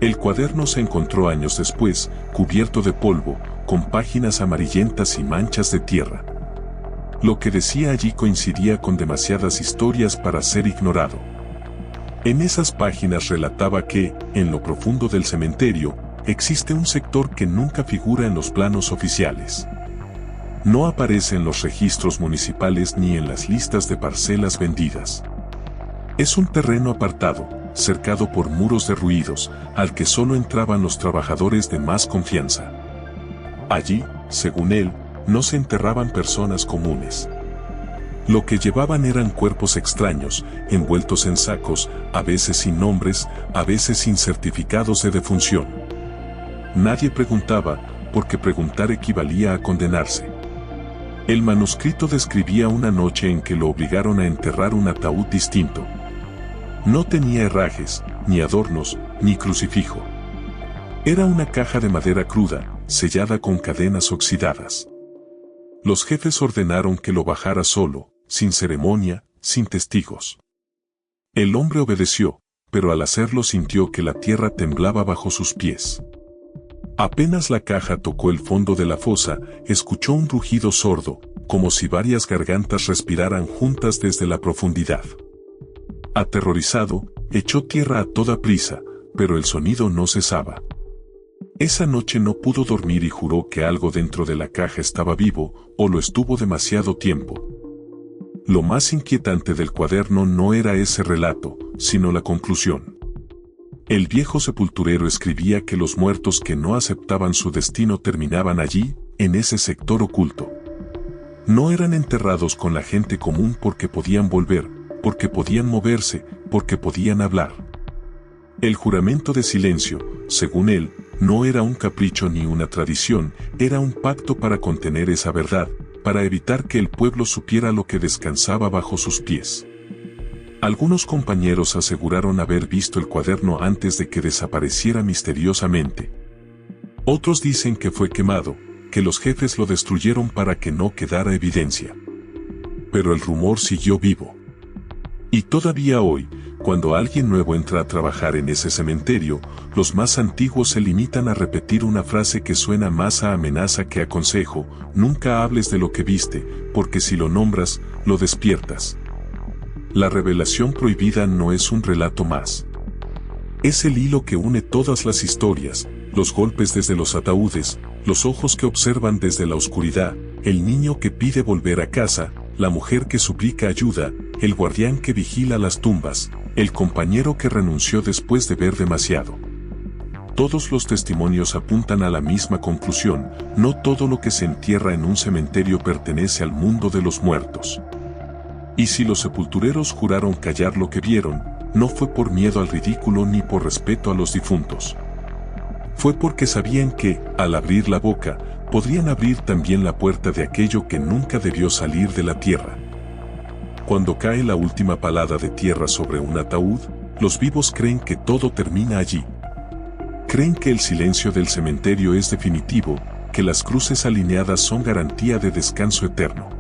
El cuaderno se encontró años después, cubierto de polvo, con páginas amarillentas y manchas de tierra. Lo que decía allí coincidía con demasiadas historias para ser ignorado. En esas páginas relataba que, en lo profundo del cementerio, existe un sector que nunca figura en los planos oficiales. No aparece en los registros municipales ni en las listas de parcelas vendidas. Es un terreno apartado, cercado por muros derruidos, al que solo entraban los trabajadores de más confianza. Allí, según él, no se enterraban personas comunes. Lo que llevaban eran cuerpos extraños, envueltos en sacos, a veces sin nombres, a veces sin certificados de defunción. Nadie preguntaba, porque preguntar equivalía a condenarse. El manuscrito describía una noche en que lo obligaron a enterrar un ataúd distinto. No tenía herrajes, ni adornos, ni crucifijo. Era una caja de madera cruda, sellada con cadenas oxidadas. Los jefes ordenaron que lo bajara solo, sin ceremonia, sin testigos. El hombre obedeció, pero al hacerlo sintió que la tierra temblaba bajo sus pies. Apenas la caja tocó el fondo de la fosa, escuchó un rugido sordo, como si varias gargantas respiraran juntas desde la profundidad. Aterrorizado, echó tierra a toda prisa, pero el sonido no cesaba. Esa noche no pudo dormir y juró que algo dentro de la caja estaba vivo, o lo estuvo demasiado tiempo. Lo más inquietante del cuaderno no era ese relato, sino la conclusión. El viejo sepulturero escribía que los muertos que no aceptaban su destino terminaban allí, en ese sector oculto. No eran enterrados con la gente común porque podían volver, porque podían moverse, porque podían hablar. El juramento de silencio, según él, no era un capricho ni una tradición, era un pacto para contener esa verdad, para evitar que el pueblo supiera lo que descansaba bajo sus pies. Algunos compañeros aseguraron haber visto el cuaderno antes de que desapareciera misteriosamente. Otros dicen que fue quemado, que los jefes lo destruyeron para que no quedara evidencia. Pero el rumor siguió vivo. Y todavía hoy, cuando alguien nuevo entra a trabajar en ese cementerio, los más antiguos se limitan a repetir una frase que suena más a amenaza que a consejo: nunca hables de lo que viste, porque si lo nombras, lo despiertas. La revelación prohibida no es un relato más. Es el hilo que une todas las historias, los golpes desde los ataúdes, los ojos que observan desde la oscuridad, el niño que pide volver a casa, la mujer que suplica ayuda, el guardián que vigila las tumbas, el compañero que renunció después de ver demasiado. Todos los testimonios apuntan a la misma conclusión: no todo lo que se entierra en un cementerio pertenece al mundo de los muertos. Y si los sepultureros juraron callar lo que vieron, no fue por miedo al ridículo ni por respeto a los difuntos. Fue porque sabían que, al abrir la boca, podrían abrir también la puerta de aquello que nunca debió salir de la tierra. Cuando cae la última palada de tierra sobre un ataúd, los vivos creen que todo termina allí. Creen que el silencio del cementerio es definitivo, que las cruces alineadas son garantía de descanso eterno.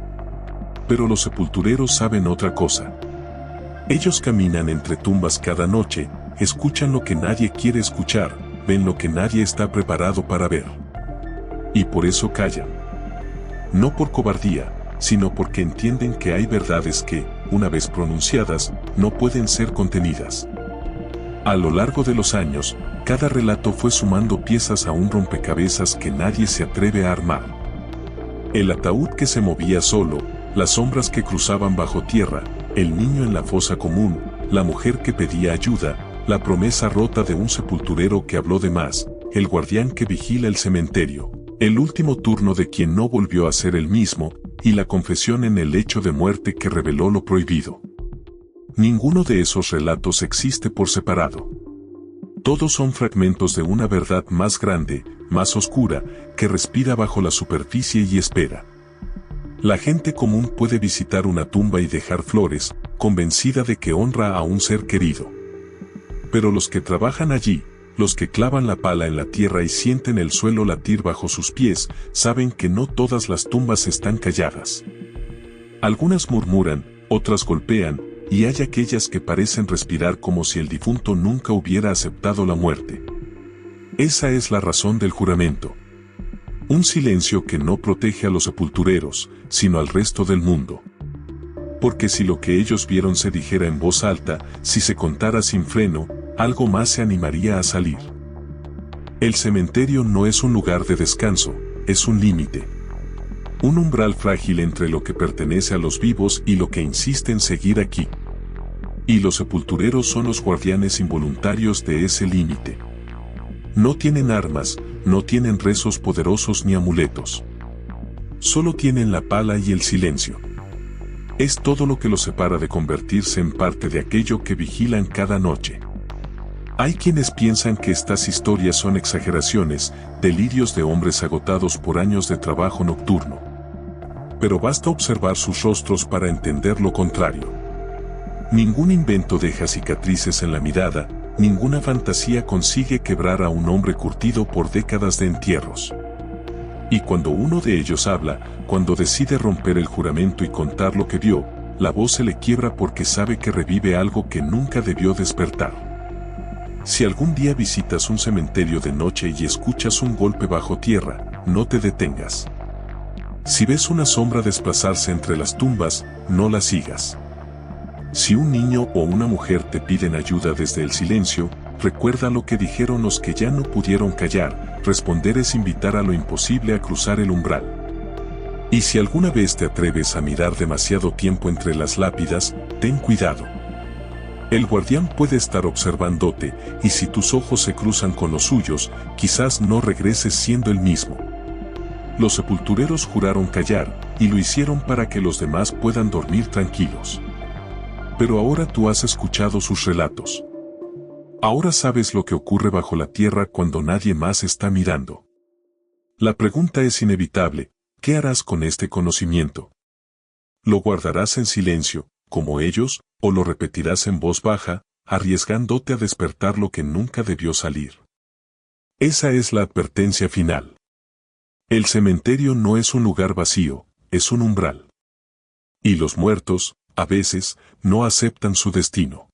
Pero los sepultureros saben otra cosa. Ellos caminan entre tumbas cada noche, escuchan lo que nadie quiere escuchar, ven lo que nadie está preparado para ver. Y por eso callan. No por cobardía, sino porque entienden que hay verdades que, una vez pronunciadas, no pueden ser contenidas. A lo largo de los años, cada relato fue sumando piezas a un rompecabezas que nadie se atreve a armar. El ataúd que se movía solo, las sombras que cruzaban bajo tierra, el niño en la fosa común, la mujer que pedía ayuda, la promesa rota de un sepulturero que habló de más, el guardián que vigila el cementerio, el último turno de quien no volvió a ser el mismo, y la confesión en el lecho de muerte que reveló lo prohibido. Ninguno de esos relatos existe por separado. Todos son fragmentos de una verdad más grande, más oscura, que respira bajo la superficie y espera. La gente común puede visitar una tumba y dejar flores, convencida de que honra a un ser querido. Pero los que trabajan allí, los que clavan la pala en la tierra y sienten el suelo latir bajo sus pies, saben que no todas las tumbas están calladas. Algunas murmuran, otras golpean, y hay aquellas que parecen respirar como si el difunto nunca hubiera aceptado la muerte. Esa es la razón del juramento. Un silencio que no protege a los sepultureros, sino al resto del mundo. Porque si lo que ellos vieron se dijera en voz alta, si se contara sin freno, algo más se animaría a salir. El cementerio no es un lugar de descanso, es un límite. Un umbral frágil entre lo que pertenece a los vivos y lo que insiste en seguir aquí. Y los sepultureros son los guardianes involuntarios de ese límite. No tienen armas, no tienen rezos poderosos ni amuletos. Solo tienen la pala y el silencio. Es todo lo que los separa de convertirse en parte de aquello que vigilan cada noche. Hay quienes piensan que estas historias son exageraciones, delirios de hombres agotados por años de trabajo nocturno. Pero basta observar sus rostros para entender lo contrario. Ningún invento deja cicatrices en la mirada, ninguna fantasía consigue quebrar a un hombre curtido por décadas de entierros. Y cuando uno de ellos habla, cuando decide romper el juramento y contar lo que vio, la voz se le quiebra porque sabe que revive algo que nunca debió despertar. Si algún día visitas un cementerio de noche y escuchas un golpe bajo tierra, no te detengas. Si ves una sombra desplazarse entre las tumbas, no la sigas. Si un niño o una mujer te piden ayuda desde el silencio, recuerda lo que dijeron los que ya no pudieron callar, responder es invitar a lo imposible a cruzar el umbral. Y si alguna vez te atreves a mirar demasiado tiempo entre las lápidas, ten cuidado. El guardián puede estar observándote, y si tus ojos se cruzan con los suyos, quizás no regreses siendo el mismo. Los sepultureros juraron callar, y lo hicieron para que los demás puedan dormir tranquilos. Pero ahora tú has escuchado sus relatos. Ahora sabes lo que ocurre bajo la tierra cuando nadie más está mirando. La pregunta es inevitable, ¿qué harás con este conocimiento? ¿Lo guardarás en silencio, como ellos, o lo repetirás en voz baja, arriesgándote a despertar lo que nunca debió salir? Esa es la advertencia final. El cementerio no es un lugar vacío, es un umbral. Y los muertos, a veces, no aceptan su destino.